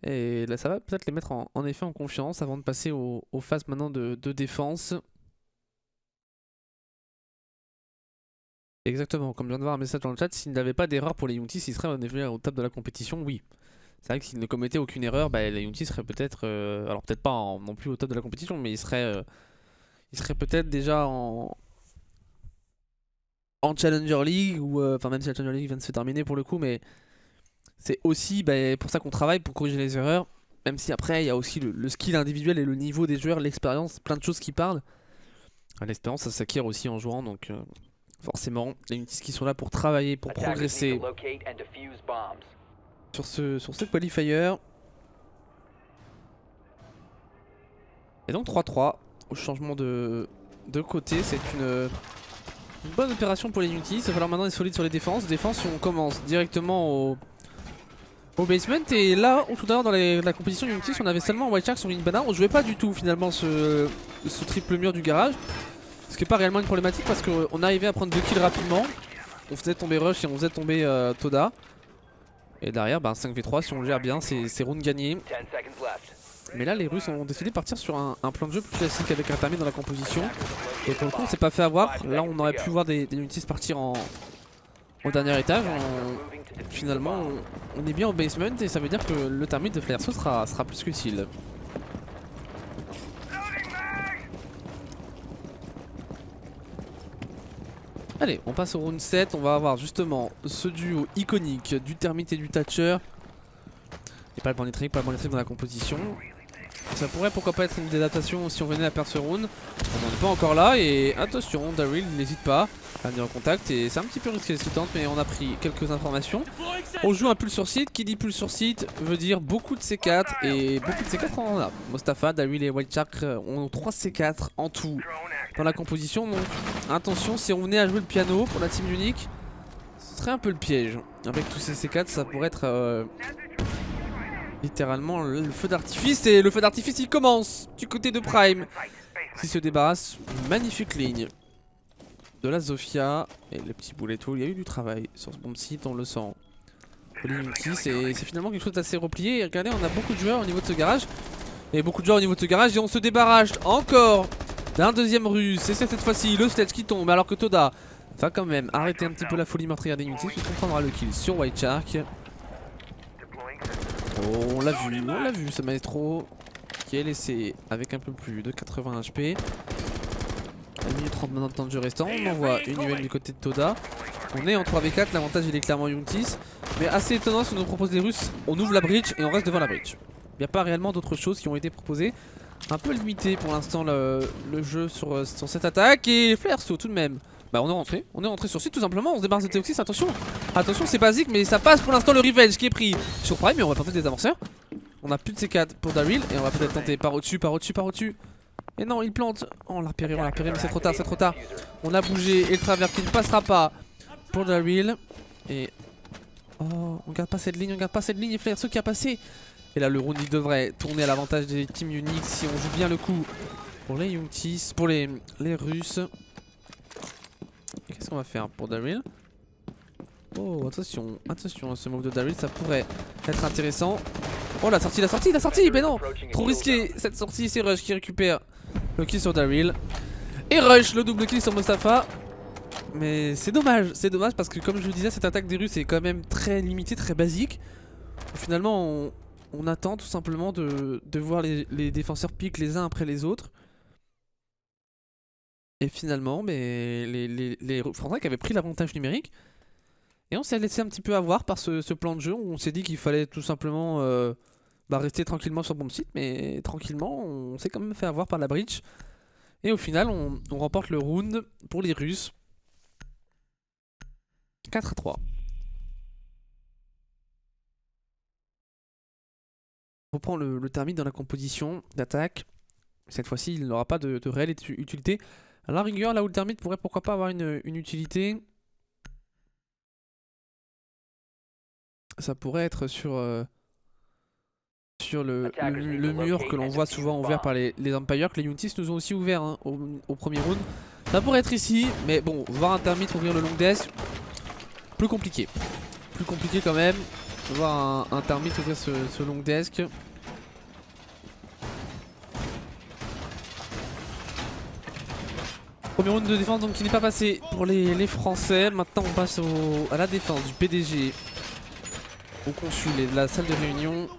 Et là ça va peut-être les mettre en effet en confiance avant de passer aux phases maintenant de défense. Exactement, comme je viens de voir un message dans le chat, s'il n'avait pas d'erreur pour les Yountis, il serait en effet au top de la compétition, oui. C'est vrai que s'il ne commettait aucune erreur, bah, les Yountis seraient peut-être... alors peut-être pas non plus au top de la compétition, mais il serait peut-être déjà en Challenger League, ou enfin même si la Challenger League vient de se terminer pour le coup, mais... C'est aussi pour ça qu'on travaille, pour corriger les erreurs. Même si après il y a aussi le skill individuel et le niveau des joueurs, l'expérience, plein de choses qui parlent. L'expérience ça s'acquiert aussi en jouant, donc forcément les Unities qui sont là pour travailler, pour progresser sur ce qualifier. Et donc 3-3 au changement de côté, c'est une bonne opération pour les Unities. Il va falloir maintenant être solide sur les défenses. Défense, on commence directement au basement. Et là, tout à l'heure dans la compétition Unities, on avait seulement White Shark sur une banane. On jouait pas du tout finalement ce triple mur du garage. Ce qui n'est pas réellement une problématique parce qu'on arrivait à prendre 2 kills rapidement. On faisait tomber Rush et on faisait tomber Toda. Et derrière, 5v3, si on le gère bien, c'est round gagné. Mais là, les Russes ont décidé de partir sur un plan de jeu plus classique avec un Tami dans la composition. Et pour le coup, on s'est pas fait avoir. Là, on aurait pu voir des Unities partir au dernier étage. Finalement, on est bien au basement et ça veut dire que le Thermite de Flairso sera plus qu'utile. Allez, on passe au round 7. On va avoir justement ce duo iconique du Termite et du Thatcher. Et pas le Bandit pas le Bandit dans la composition. Ça pourrait pourquoi pas être une adaptation si on venait à perdre ce round. On n'en est pas encore là et attention, Daryl n'hésite pas à venir en contact et c'est un petit peu risqué ce tente mais on a pris quelques informations. On joue un pull sur site, qui dit pull sur site veut dire beaucoup de C4 et beaucoup de C4 on en a. Mostafa, Daryl et White Shark ont 3 C4 en tout dans la composition donc attention si on venait à jouer le piano pour la team unique, ce serait un peu le piège. Avec tous ces C4 ça pourrait être... littéralement le feu d'artifice et le feu d'artifice il commence du côté de Prime qui se débarrasse d'une magnifique ligne de la Zofia et le petit boulet tout. Il y a eu du travail sur ce bomb site, on le sent. C'est finalement quelque chose d'assez replié et regardez on a beaucoup de joueurs au niveau de ce garage et beaucoup de joueurs au niveau de ce garage et on se débarrasse encore d'un deuxième russe et c'est cette fois-ci le sledge qui tombe alors que Toda va quand même arrêter un petit peu la folie meurtrière des Unity. On prendra le kill sur White Shark. Oh, on l'a vu ce maestro qui est laissé avec un peu plus de 80 HP. 1 minute 30 maintenant de temps de jeu restant. On envoie une UM du côté de Toda. On est en 3v4, l'avantage il est clairement Yountis. Mais assez étonnant ce que nous proposent les Russes. On ouvre la bridge et on reste devant la bridge. Il n'y a pas réellement d'autres choses qui ont été proposées. Un peu limité pour l'instant le jeu sur cette attaque. Et Flairso tout de même. Bah on est rentré sur site tout simplement, on se débarrasse de Théoxys, attention. Attention c'est basique mais ça passe pour l'instant le revenge qui est pris sur Prime mais on va tenter des avanceurs. On a plus de C4 pour Daryl et on va peut-être tenter par au-dessus, par au-dessus, par au-dessus. Et non il plante, oh, on l'a repéré mais c'est trop tard, c'est trop tard. On a bougé et le travers qui ne passera pas pour Daryl. Et oh on garde pas cette ligne, et Flairso qui a passé. Et là le round il devrait tourner à l'avantage des teams Unix si on joue bien le coup. Pour les Youngtis, pour les Russes. Qu'est-ce qu'on va faire pour Daryl? Oh attention, attention à ce move de Daryl, ça pourrait être intéressant. Oh la sortie, mais non. Trop risqué cette sortie, c'est Rush qui récupère le kill sur Daryl. Et Rush le double kill sur Mostafa. Mais c'est dommage parce que comme je vous disais cette attaque des Russes est quand même très limitée, très basique. Finalement on attend tout simplement de voir les défenseurs piquer les uns après les autres. Et finalement, mais les Français qui avaient pris l'avantage numérique. Et on s'est laissé un petit peu avoir par ce plan de jeu où on s'est dit qu'il fallait tout simplement rester tranquillement sur bomb site. Mais tranquillement, on s'est quand même fait avoir par la bridge. Et au final, on remporte le round pour les Russes. 4-3. On reprend le Termite dans la composition d'attaque. Cette fois-ci, il n'aura pas de réelle utilité. À la rigueur, là où le Termite pourrait pourquoi pas avoir une utilité, ça pourrait être sur le mur que l'on voit souvent ouvert par les Empires, que les Untis nous ont aussi ouvert hein, au premier round. Ça pourrait être ici, mais bon, voir un Termite ouvrir le long desk, plus compliqué. Plus compliqué quand même, voir un Termite ouvrir ce long desk. Premier round de défense donc qui n'est pas passé pour les Français. Maintenant on passe à la défense du PDG, au consul et de la salle de réunion.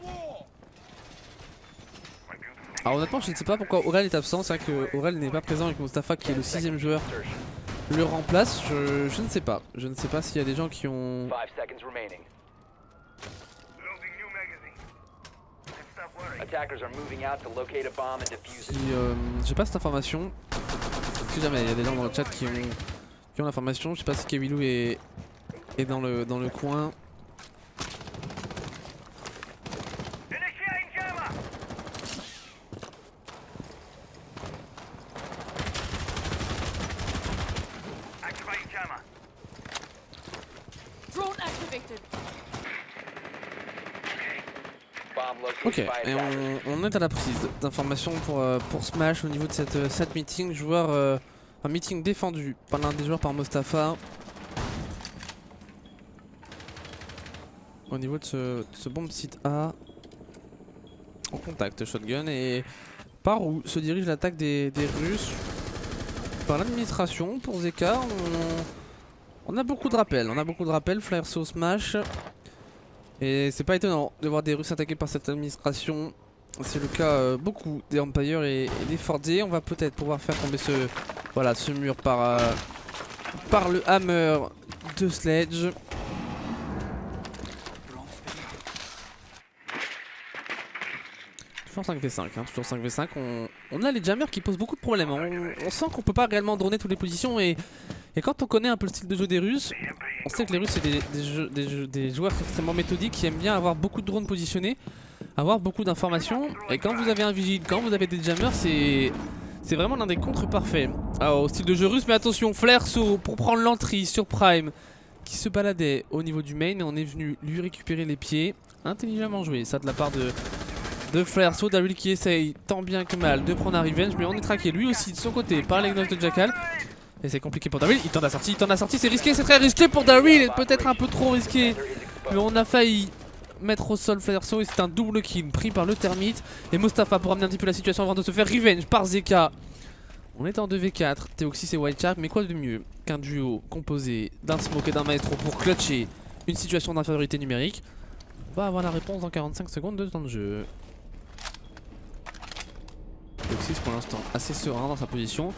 Alors honnêtement je ne sais pas pourquoi Aurel est absent. C'est vrai que Aurel n'est pas présent avec Mostafa qui est le 6ème joueur le remplace. Je ne sais pas. Je ne sais pas s'il y a des gens qui ont... J'ai pas cette information. Si jamais il y a des gens dans le chat qui ont l'information, je sais pas si Kewilou est dans le coin. Ok, et on est à la prise d'informations pour Smash au niveau de cette meeting. Un meeting défendu par l'un des joueurs par Mostafa. Au niveau de ce bomb site A. En contact shotgun et par où se dirige l'attaque des Russes? Par l'administration pour Zeka. On a beaucoup de rappels, Flairso Smash. Et c'est pas étonnant de voir des Russes attaqués par cette administration. C'est le cas beaucoup des Empire et des Fordier. On va peut-être pouvoir faire tomber ce mur par par le hammer de Sledge. Toujours 5v5, hein, toujours 5v5. On a les jammers qui posent beaucoup de problèmes. On sent qu'on peut pas réellement droner toutes les positions et quand on connaît un peu le style de jeu des Russes, on sait que les Russes c'est des joueurs extrêmement méthodiques qui aiment bien avoir beaucoup de drones positionnés, avoir beaucoup d'informations. Et quand vous avez un vigile, quand vous avez des jammers, c'est vraiment l'un des contres parfaits au style de jeu russe. Mais attention, Flairso pour prendre l'entrée sur Prime qui se baladait au niveau du main et on est venu lui récupérer les pieds. Intelligemment joué, ça de la part de Flairso. Daryl qui essaye tant bien que mal de prendre un revenge, mais on est traqué lui aussi de son côté par les Gnomes de Jackal. Et c'est compliqué pour Daryl, il tente la sortie, c'est risqué, c'est très risqué pour Daryl, peut-être un peu trop risqué. Mais on a failli mettre au sol Flairso et c'est un double kill pris par le termite. Et Mostafa pour ramener un petit peu la situation avant de se faire revenge par Zeka. On est en 2v4, Teoxys et White Shark, mais quoi de mieux qu'un duo composé d'un smoke et d'un maestro pour clutcher une situation d'infériorité numérique. On va avoir la réponse dans 45 secondes de temps de jeu. Teoxys pour l'instant assez serein dans sa position.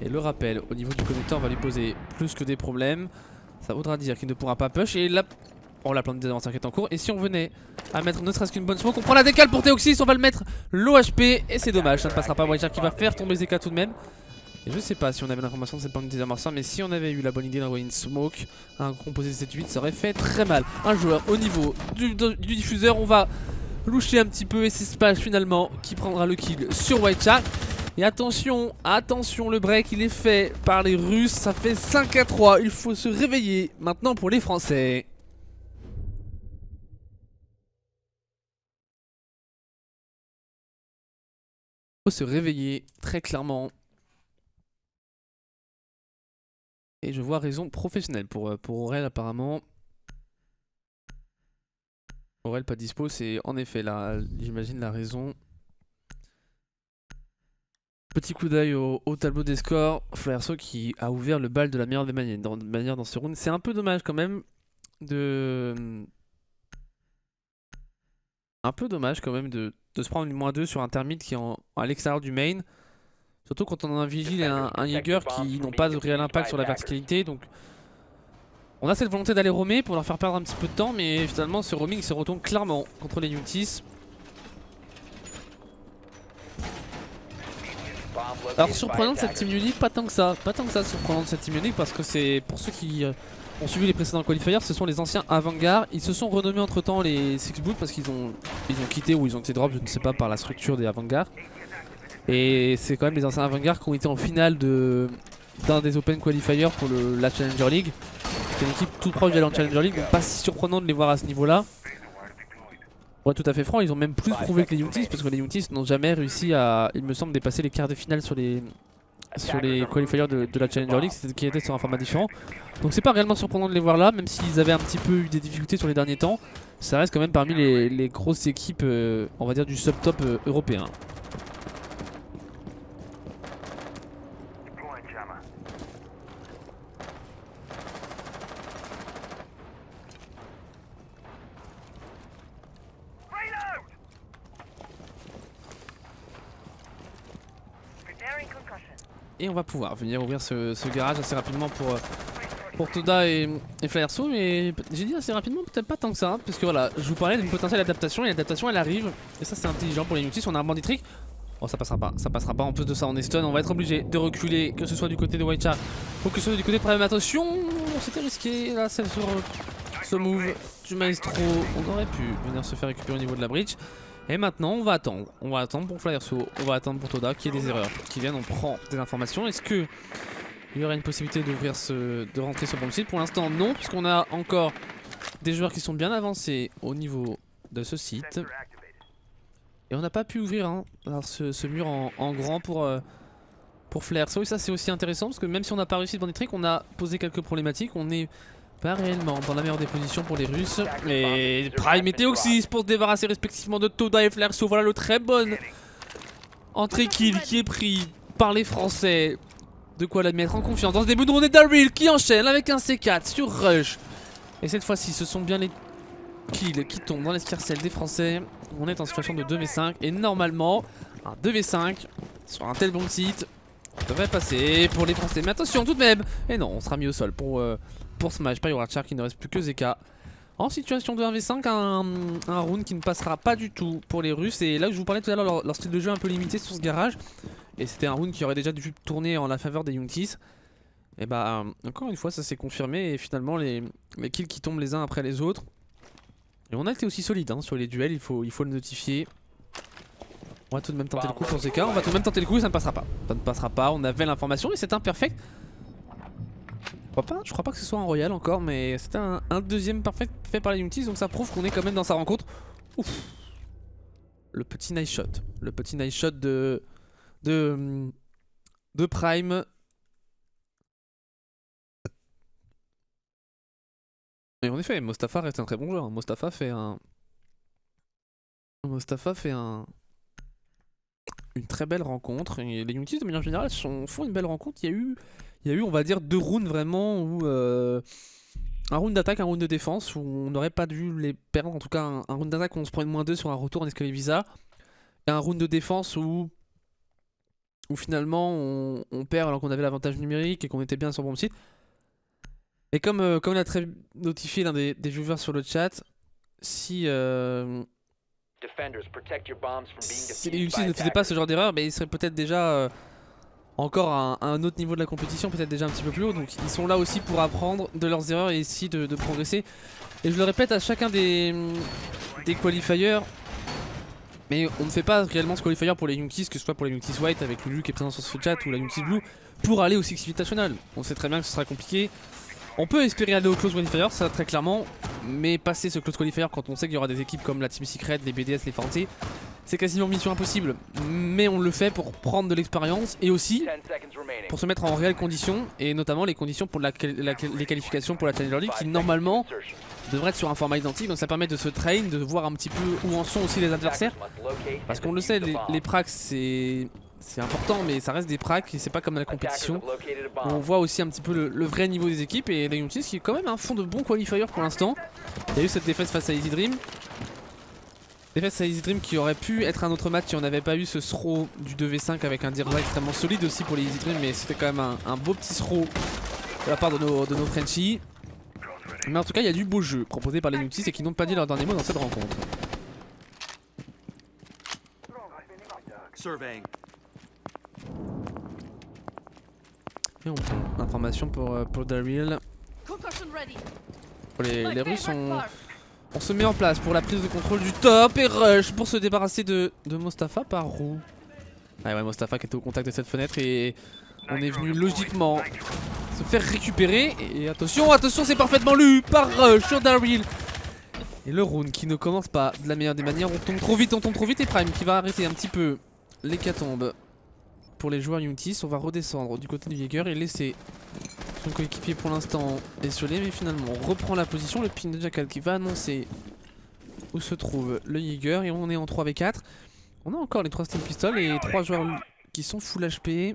Et le rappel au niveau du connecteur va lui poser plus que des problèmes. Ça voudra dire qu'il ne pourra pas push. Et là, oh, la plante des avanceurs qui est en cours. Et si on venait à mettre ne serait-ce qu'une bonne smoke, on prend la décale pour Teoxys, on va le mettre l'OHP. Et c'est dommage, ça ne passera pas. White Shark qui va faire tomber Zeka tout de même. Et je sais pas si on avait l'information de cette plante des avanceurs, mais si on avait eu la bonne idée d'envoyer une smoke, un composé 7-8, ça aurait fait très mal. Un joueur au niveau du diffuseur, on va loucher un petit peu et c'est Splash finalement qui prendra le kill sur White Shark. Et attention, attention, le break il est fait par les Russes, ça fait 5-3, il faut se réveiller maintenant pour les Français. Il faut se réveiller très clairement. Et je vois raison professionnelle pour Aurel apparemment. Aurel pas dispo, c'est en effet là, j'imagine la raison. Petit coup d'œil au tableau des scores. Flairso qui a ouvert le bal de la meilleure des manières dans ce round. C'est un peu dommage quand même de... Un peu dommage quand même de se prendre une -2 sur un termite qui est à l'extérieur du main. Surtout quand on a un vigile et un Jäger qui n'ont pas de réel impact sur la verticalité. Donc on a cette volonté d'aller roamer pour leur faire perdre un petit peu de temps. Mais finalement ce roaming se retourne clairement contre les Yutis. Alors surprenante cette Team Unique, pas tant que ça surprenante cette Team Unique parce que c'est pour ceux qui ont suivi les précédents qualifiers, ce sont les anciens Avant-Garde. Ils se sont renommés entre temps les Six Boot parce qu'ils ont quitté ou ils ont été drop, je ne sais pas, par la structure des Avant-Garde. Et c'est quand même les anciens Avant-Garde qui ont été en finale d'un des Open Qualifiers pour la Challenger League. C'est une équipe tout proche de la Challenger League, donc pas si surprenant de les voir à ce niveau-là. Pour être tout à fait franc, ils ont même plus prouvé que les Yutis parce que les Yutis n'ont jamais réussi à, il me semble, dépasser les quarts de finale sur les qualifiers de la Challenger League, qui étaient sur un format différent. Donc c'est pas réellement surprenant de les voir là, même s'ils avaient un petit peu eu des difficultés sur les derniers temps. Ça reste quand même parmi les grosses équipes, on va dire, du sub-top européen. Et on va pouvoir venir ouvrir ce garage assez rapidement pour Toda et Flairso. Mais j'ai dit assez rapidement, peut-être pas tant que ça, hein, parce que voilà, je vous parlais d'une potentielle adaptation et l'adaptation elle arrive. Et ça c'est intelligent pour les Yutis, on a un bandit trick. Oh ça passera pas, en plus de ça on est stun, on va être obligé de reculer, que ce soit du côté de White Shark ou que ce soit du côté de Prime. Attention, c'était risqué, là c'est sur ce move du maestro, on aurait pu venir se faire récupérer au niveau de la bridge. Et maintenant on va attendre pour Flairso, on va attendre pour Toda qu'il y ait des erreurs qui viennent, on prend des informations. Est-ce que il y aurait une possibilité d'ouvrir de rentrer sur bomb site? Pour l'instant non, parce qu'on a encore des joueurs qui sont bien avancés au niveau de ce site. Et on n'a pas pu ouvrir alors ce mur en grand pour Flairso. Et ça c'est aussi intéressant parce que même si on n'a pas réussi de bandit trick, on a posé quelques problématiques. On est pas réellement dans la meilleure des positions pour les Russes. Et Prime et Teoxys pour se débarrasser respectivement de Toda et Flairso. Voilà le très bon entrée kill qui est pris par les Français. De quoi la mettre en confiance dans ce début de round. Daryl qui enchaîne avec un C4 sur Rush. Et cette fois-ci ce sont bien les kills qui tombent dans l'escarcelle des Français. On est en situation de 2v5 et normalement un 2v5 sur un tel bon site, Ça devrait passer pour les Français. Mais attention tout de même. Et non, on sera mis au sol pour Smash. Pas Warchar, il ne reste plus que Zeka. En situation de 1v5, un round qui ne passera pas du tout pour les Russes. Et là je vous parlais tout à l'heure, leur style de jeu un peu limité sur ce garage. Et c'était un round qui aurait déjà dû tourner en la faveur des Youngtis. Et bah encore une fois ça s'est confirmé. Et finalement les kills qui tombent les uns après les autres. Et on a été aussi solide sur les duels, il faut le notifier. On va tout de même tenter le coup pour Zeka, on va tout de même tenter le coup et ça ne passera pas. Ça ne passera pas, on avait l'information et c'est un perfect. Je crois pas que ce soit un royal encore, mais c'était un deuxième perfect fait par les Youngtis, donc ça prouve qu'on est quand même dans sa rencontre. Ouf. Le petit nice shot. Le petit nice shot de Prime. Et en effet, Mostafa reste un très bon joueur. Mostafa fait une très belle rencontre. Et les Youngtis de manière générale font une belle rencontre. Il y a eu on va dire 2 rounds vraiment où un round d'attaque, un round de défense où on n'aurait pas dû les perdre. En tout cas un round d'attaque où on se prend une -2 sur un retour en escalier visa. Et un round de défense où finalement on perd alors qu'on avait l'avantage numérique et qu'on était bien sur le bon site. Et comme l'a très notifié l'un des viewers sur le chat, si les Youngtis ne faisaient pas ce genre d'erreur, ils seraient peut-être déjà encore à un autre niveau de la compétition, peut-être déjà un petit peu plus haut. Donc ils sont là aussi pour apprendre de leurs erreurs et essayer de progresser. Et je le répète à chacun des qualifiers, mais on ne fait pas réellement ce qualifier pour les Youngtis, que ce soit pour les Youngtis White avec Lulu qui est présent sur ce chat ou la Youngtis Blue, pour aller au Six Feet National. On sait très bien que ce sera compliqué. On peut espérer aller au close qualifier, ça très clairement, mais passer ce close qualifier quand on sait qu'il y aura des équipes comme la Team Secret, les BDS, les Fancy, c'est quasiment mission impossible. Mais on le fait pour prendre de l'expérience et aussi pour se mettre en réelles conditions, et notamment les conditions pour les qualifications pour la Challenger League qui normalement devraient être sur un format identique. Donc ça permet de se train, de voir un petit peu où en sont aussi les adversaires. Parce qu'on le sait, les pracs c'est important, mais ça reste des pracs et c'est pas comme dans la compétition. On voit aussi un petit peu le vrai niveau des équipes, et les Youngtis qui quand même font de bons qualifiers pour l'instant. Il y a eu cette défaite face à Easy Dream. Défaite face à Easy Dream qui aurait pu être un autre match si on n'avait pas eu ce throw du 2v5 avec un Dirza extrêmement solide aussi pour les Easy Dream, mais c'était quand même un beau petit throw de la part de nos Frenchies. Mais en tout cas il y a du beau jeu proposé par les Youngtis et qui n'ont pas dit leur dernier mot dans cette rencontre. Et on prend l'information pour Daryl. Pour les Russes, on se met en place pour la prise de contrôle du top et rush pour se débarrasser de Mostafa par où. Ah ouais, Mostafa qui était au contact de cette fenêtre et on est venu logiquement se faire récupérer. Et attention, attention, c'est parfaitement lu par rush sur Daryl. Et le round qui ne commence pas de la meilleure des manières, on tombe trop vite et Prime qui va arrêter un petit peu l'hécatombe. Pour les joueurs Youngtis, on va redescendre du côté du Jaeger et laisser son coéquipier pour l'instant isolé, mais finalement on reprend la position. Le ping de Jackal qui va annoncer où se trouve le Jaeger et on est en 3v4. On a encore les 3 Steel Pistols et 3 joueurs qui sont full HP.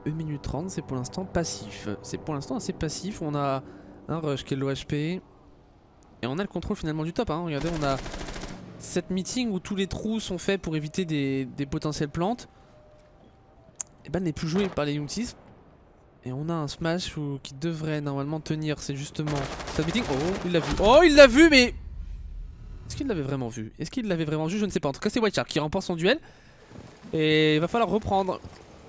Une minute 30, c'est pour l'instant passif. C'est pour l'instant assez passif. On a un rush qui est l'OHP et on a le contrôle finalement du top. Regardez, on a cette meeting où tous les trous sont faits pour éviter des potentielles plantes. Et ben n'est plus joué par les Youngtis. Et on a un smash qui devrait normalement tenir. C'est justement cette meeting. Oh, il l'a vu. Oh, il l'a vu, mais est-ce qu'il l'avait vraiment vu? Est-ce qu'il l'avait vraiment vu? Je ne sais pas. En tout cas, c'est White Shark qui remporte son duel. Et il va falloir reprendre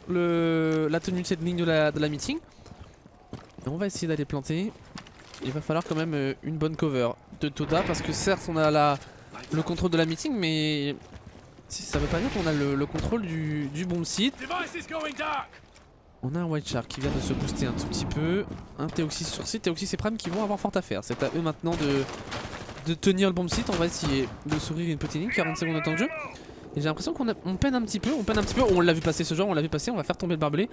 la tenue de cette ligne de la meeting. Et on va essayer d'aller planter. Il va falloir quand même une bonne cover de Toda, parce que certes on a le contrôle de la meeting, mais ça veut pas dire qu'on a le contrôle du bomb site. On a un White Shark qui vient de se booster un tout petit peu. Un Theoxys sur site, Theoxys et Prime qui vont avoir fort à faire. C'est à eux maintenant de tenir le bomb site. On va essayer de s'ouvrir une petite ligne, 40 secondes de temps de jeu. Et j'ai l'impression qu'on peine un petit peu, on l'a vu passer ce genre, on l'a vu passer, on va faire tomber le barbelé.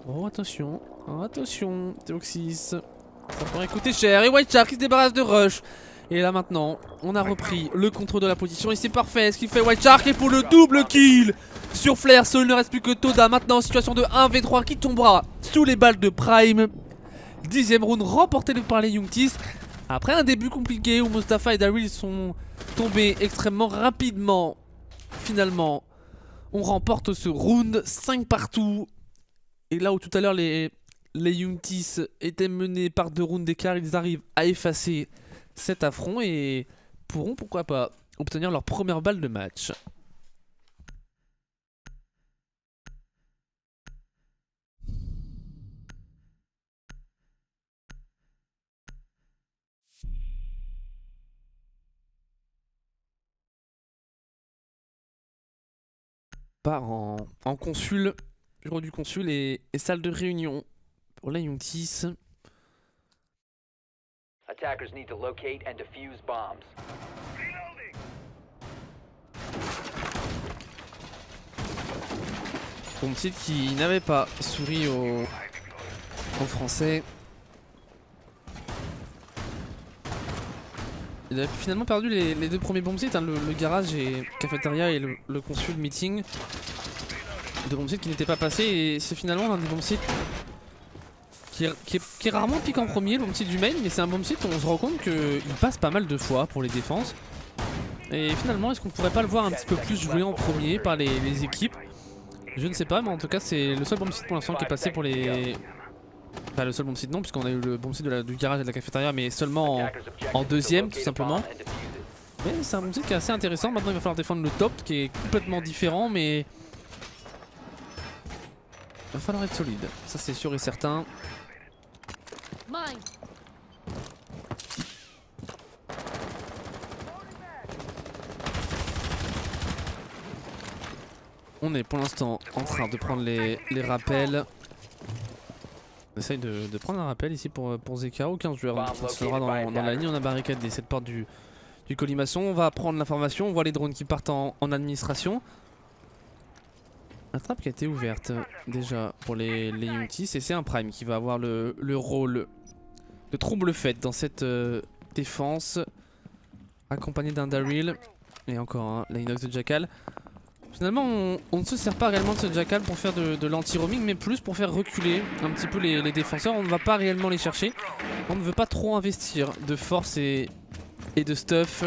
Oh attention, Theoxys, ça pourrait coûter cher. Et White Shark qui se débarrasse de Rush. Et là maintenant, on a repris le contrôle de la position et c'est parfait ce qu'il fait White Shark. Et pour le double kill sur Flair, seul ne reste plus que Toda maintenant en situation de 1v3 qui tombera sous les balles de Prime. 10ème round remporté par les Youngtis. Après un début compliqué où Mostafa et Daryl sont tombés extrêmement rapidement Finalement, on remporte ce round 5 partout. Et là où tout à l'heure les Youngtis étaient menés par 2 rounds d'écart, ils arrivent à effacer cet affront et pourront pourquoi pas obtenir leur première balle de match. Part en consul, bureau du consul et salle de réunion pour la Youngtis. Attackers need to locate and defuse bombs. Bombsit qui n'avait pas souri aux Français. Il a finalement perdu les 2 premiers bombsites, hein, le garage et cafétéria et le consul meeting. 2 bombsites qui n'étaient pas passés et c'est finalement un des bombsites qui est rarement piqué en premier, le bombsite du main, mais c'est un bombsite où on se rend compte qu'il passe pas mal de fois pour les défenses. Et finalement, est-ce qu'on pourrait pas le voir un petit peu plus joué en premier par les équipes? Je ne sais pas, mais en tout cas c'est le seul bombsite pour l'instant qui est passé pour les... Enfin le seul bombsite non, puisqu'on a eu le bombsite du garage et de la cafétéria, mais seulement en deuxième tout simplement. Mais c'est un bombsite qui est assez intéressant. Maintenant il va falloir défendre le top qui est complètement différent, mais il va falloir être solide, ça c'est sûr et certain. On est pour l'instant en train de prendre les rappels. On essaye de prendre un rappel ici pour Zeka. Aucun joueur qui sera dans la ligne. On a barricadé cette porte du colimaçon. On va prendre l'information. On voit les drones qui partent en administration. La trappe qui a été ouverte déjà pour les Youngtis. Et c'est un Prime qui va avoir le rôle de trouble fait dans cette défense. Accompagné d'un Daryl. Et encore la inox de Jackal. Finalement on ne se sert pas réellement de ce Jackal pour faire de l'anti-roaming, mais plus pour faire reculer un petit peu les défenseurs. On ne va pas réellement les chercher. On ne veut pas trop investir de force et de stuff.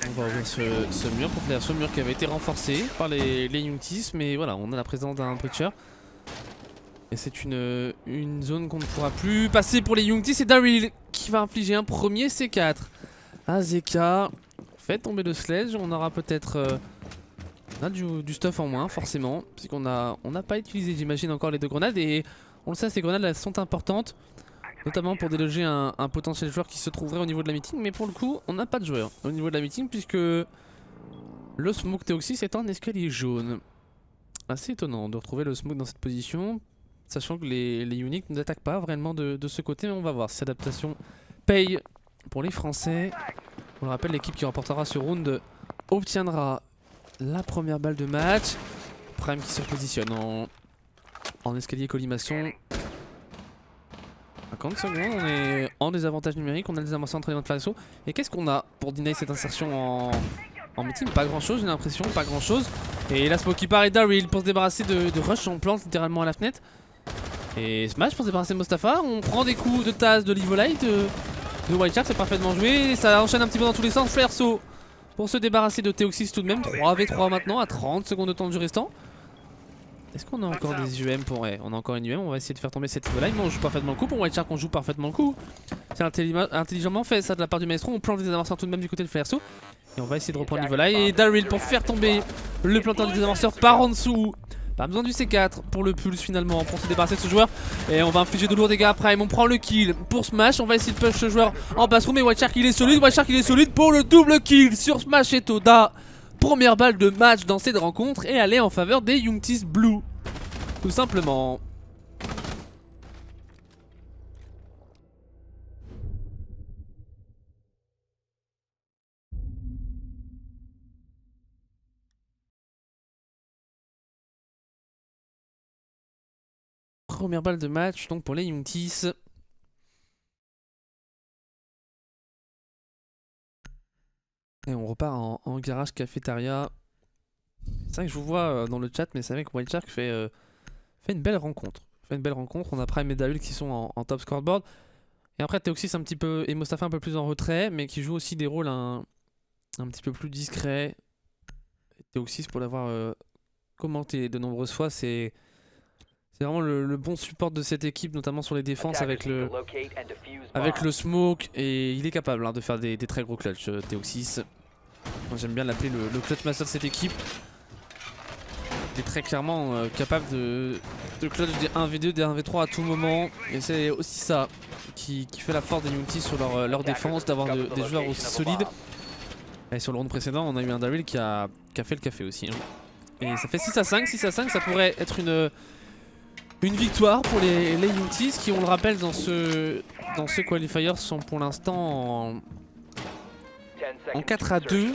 On va ouvrir ce mur pour faire ce mur qui avait été renforcé par les Youngtis, mais voilà, on a la présence d'un Preacher. Et c'est une zone qu'on ne pourra plus passer pour les Youngtis. C'est Daryl qui va infliger un premier C4 à Zeka. Fait tomber le sledge. On aura peut-être du stuff en moins forcément, puisqu'on n'a pas utilisé, j'imagine, encore les 2 grenades. Et on le sait, ces grenades elles sont importantes, notamment pour déloger un potentiel joueur qui se trouverait au niveau de la meeting. Mais pour le coup on n'a pas de joueur au niveau de la meeting, puisque le smoke Teoxys est en escalier jaune. Assez étonnant de retrouver le smoke dans cette position, sachant que les uniques ne nous attaquent pas vraiment de ce côté. Mais on va voir si cette adaptation paye pour les Français. On le rappelle, l'équipe qui remportera ce round obtiendra la première balle de match. Prime qui se positionne en escalier colimaçon. 50 secondes, on est en désavantage numérique, on a des avancées entre les mains de Flasso. Et qu'est-ce qu'on a pour deny cette insertion en meeting? Pas grand chose, j'ai l'impression, pas grand chose. Et là Smoke qui part et Daryl pour se débarrasser de Rush, on plante littéralement à la fenêtre. Et Smash pour se débarrasser de Mostafa. On prend des coups de Taz de Livolite de White Shark, c'est parfaitement joué. Ça enchaîne un petit peu dans tous les sens. Flairso pour se débarrasser de Teoxys tout de même. 3v3 maintenant à 30 secondes de temps de jeu restant. Est-ce qu'on a encore des UM pour... Ouais, on a encore une UM, on va essayer de faire tomber cette Livolite. Mais on joue parfaitement le coup. Pour White Shark on joue parfaitement le coup. C'est intelligemment fait ça de la part du maestro. On plante des avanceurs tout de même du côté de Flairso. Et on va essayer de reprendre Livolite. Et Daryl pour faire tomber le planteur des avanceurs par en dessous. Pas besoin du C4 pour le pulse finalement, pour se débarrasser de ce joueur. Et on va infliger de lourds dégâts à Prime. On prend le kill pour Smash. On va essayer de push ce joueur en basse-room. Mais White Shark il est solide. White Shark il est solide pour le double kill sur Smash et Toda. Première balle de match dans cette rencontre. Et elle est en faveur des Youngtis Blue. Tout simplement. Première balle de match donc pour les Youngtis. Et on repart en garage cafétéria. C'est vrai que je vous vois dans le chat, mais c'est vrai que White Shark fait une belle rencontre. une belle rencontre. On a Prime et Daryl qui sont en top scoreboard. Et après Teoxys un petit peu et Mostafa un peu plus en retrait, mais qui jouent aussi des rôles un petit peu plus discrets. Teoxys, pour l'avoir commenté de nombreuses fois, c'est vraiment le bon support de cette équipe, notamment sur les défenses avec le smoke, et il est capable de faire des très gros clutch, Teoxys. Moi j'aime bien l'appeler le clutch master de cette équipe. Il est très clairement capable de clutch des 1v2, des 1v3 à tout moment, et c'est aussi ça qui fait la force des Youngtis sur leur défense, d'avoir des joueurs aussi solides. Et sur le round précédent, on a eu un Daryl qui a fait le café aussi. Et ça fait 6-5, 6-5, ça pourrait être une victoire pour les Youngtis qui, on le rappelle, dans ce qualifier sont pour l'instant en 4-2.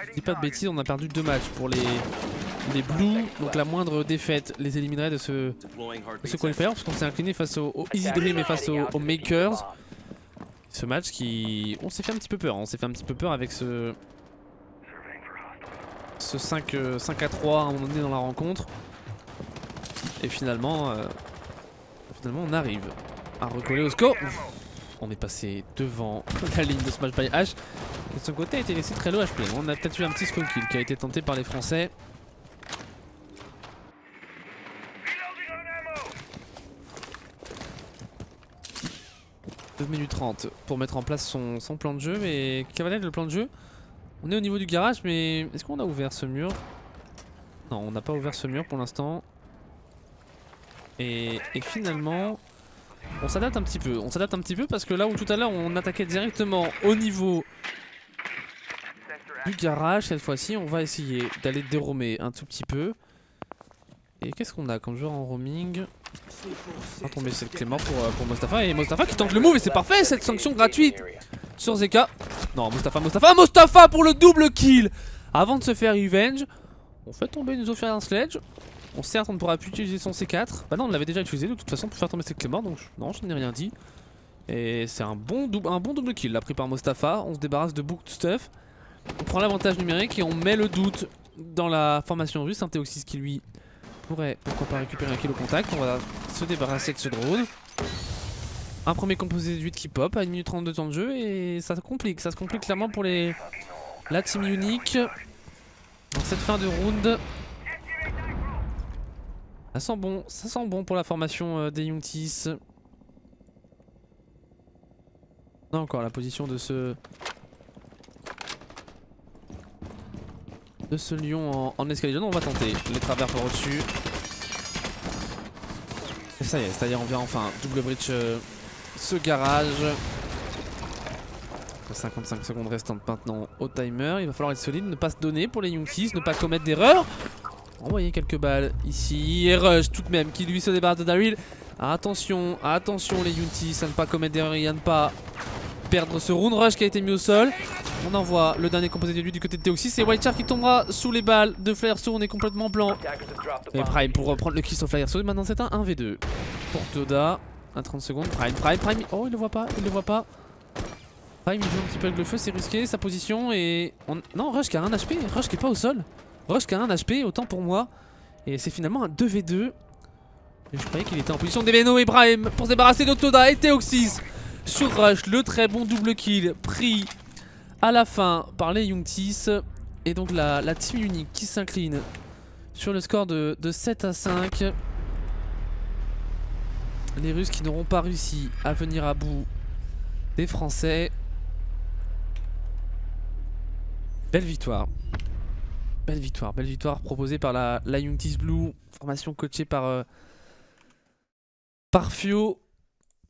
Je dis pas de bêtises, on a perdu 2 matchs pour les Blues, donc la moindre défaite les éliminerait de ce qualifier, parce qu'on s'est incliné face au Easy Dream et face aux Makers. Ce match qui... on s'est fait un petit peu peur, avec ce 5-3 à un moment donné dans la rencontre. Et finalement on arrive à recoller au score. On est passé devant la ligne de Smash by H. Et de son côté a été laissé très low HP. On a peut-être eu un petit skull kill qui a été tenté par les Français. 2 minutes 30 pour mettre en place son plan de jeu. Et Cavalel, le plan de jeu, on est au niveau du garage, mais est-ce qu'on a ouvert ce mur? Non, on n'a pas ouvert ce mur pour l'instant. Et finalement, on s'adapte un petit peu. On s'adapte un petit peu parce que là où tout à l'heure on attaquait directement au niveau du garage, cette fois-ci on va essayer d'aller déromer un tout petit peu. Et qu'est-ce qu'on a comme joueur en roaming? On va tomber c'est Clément pour Mostafa. Et Mostafa qui tente le move, et c'est parfait cette sanction gratuite sur Zeka. Non, Mostafa pour le double kill. Avant de se faire revenge, on fait tomber une Zofia Sledge. Bon, certes, on ne pourra plus utiliser son C4. Bah non, on l'avait déjà utilisé de toute façon pour faire tomber cette Clément, donc non, je n'ai rien dit. Et c'est un bon double kill là pris par Mostafa. On se débarrasse de beaucoup de stuff. On prend l'avantage numérique et on met le doute dans la formation russe. Un Teoxys qui lui pourrait pourquoi pas récupérer un kill au contact. On va se débarrasser de ce drone. Un premier composé de 8 qui pop à 1 minute 32 de temps de jeu, et ça se complique clairement pour la team unique dans cette fin de round. Ça sent bon pour la formation des Youngtis. On a encore la position de ce lion en escalier. On va tenter les travers par au-dessus. Et ça y est, c'est-à-dire on vient enfin double breach ce garage. 55 secondes restantes maintenant au timer. Il va falloir être solide, ne pas se donner pour les Youngtis, ne pas commettre d'erreur. Envoyer quelques balles ici. Et Rush tout de même qui lui se débarrasse de Daryl. Attention les Youngtis à ne pas commettre d'erreur et à ne pas perdre ce round. Rush qui a été mis au sol. On envoie le dernier composé de lui du côté de Teoxys. C'est White Shark qui tombera sous les balles de Flyerso. On est complètement blanc. Et Prime pour reprendre le kill sur Flyerso. Maintenant c'est un 1v2 pour Toda. À 30 secondes. Prime. Oh, il le voit pas. Prime il joue un petit peu avec le feu, c'est risqué sa position. Et non, Rush qui a un HP. Rush qui est pas au sol. Rush qui a un HP, autant pour moi. Et c'est finalement un 2v2. Et je croyais qu'il était en position d'événement. Et Prime pour se débarrasser de Toda et Teoxys sur Rush. Le très bon double kill pris à la fin par les Youngtis. Et donc la team unique qui s'incline sur le score de 7-5. Les Russes qui n'auront pas réussi à venir à bout des Français. Belle victoire proposée par la Youngtis Blue. Formation coachée par Fio.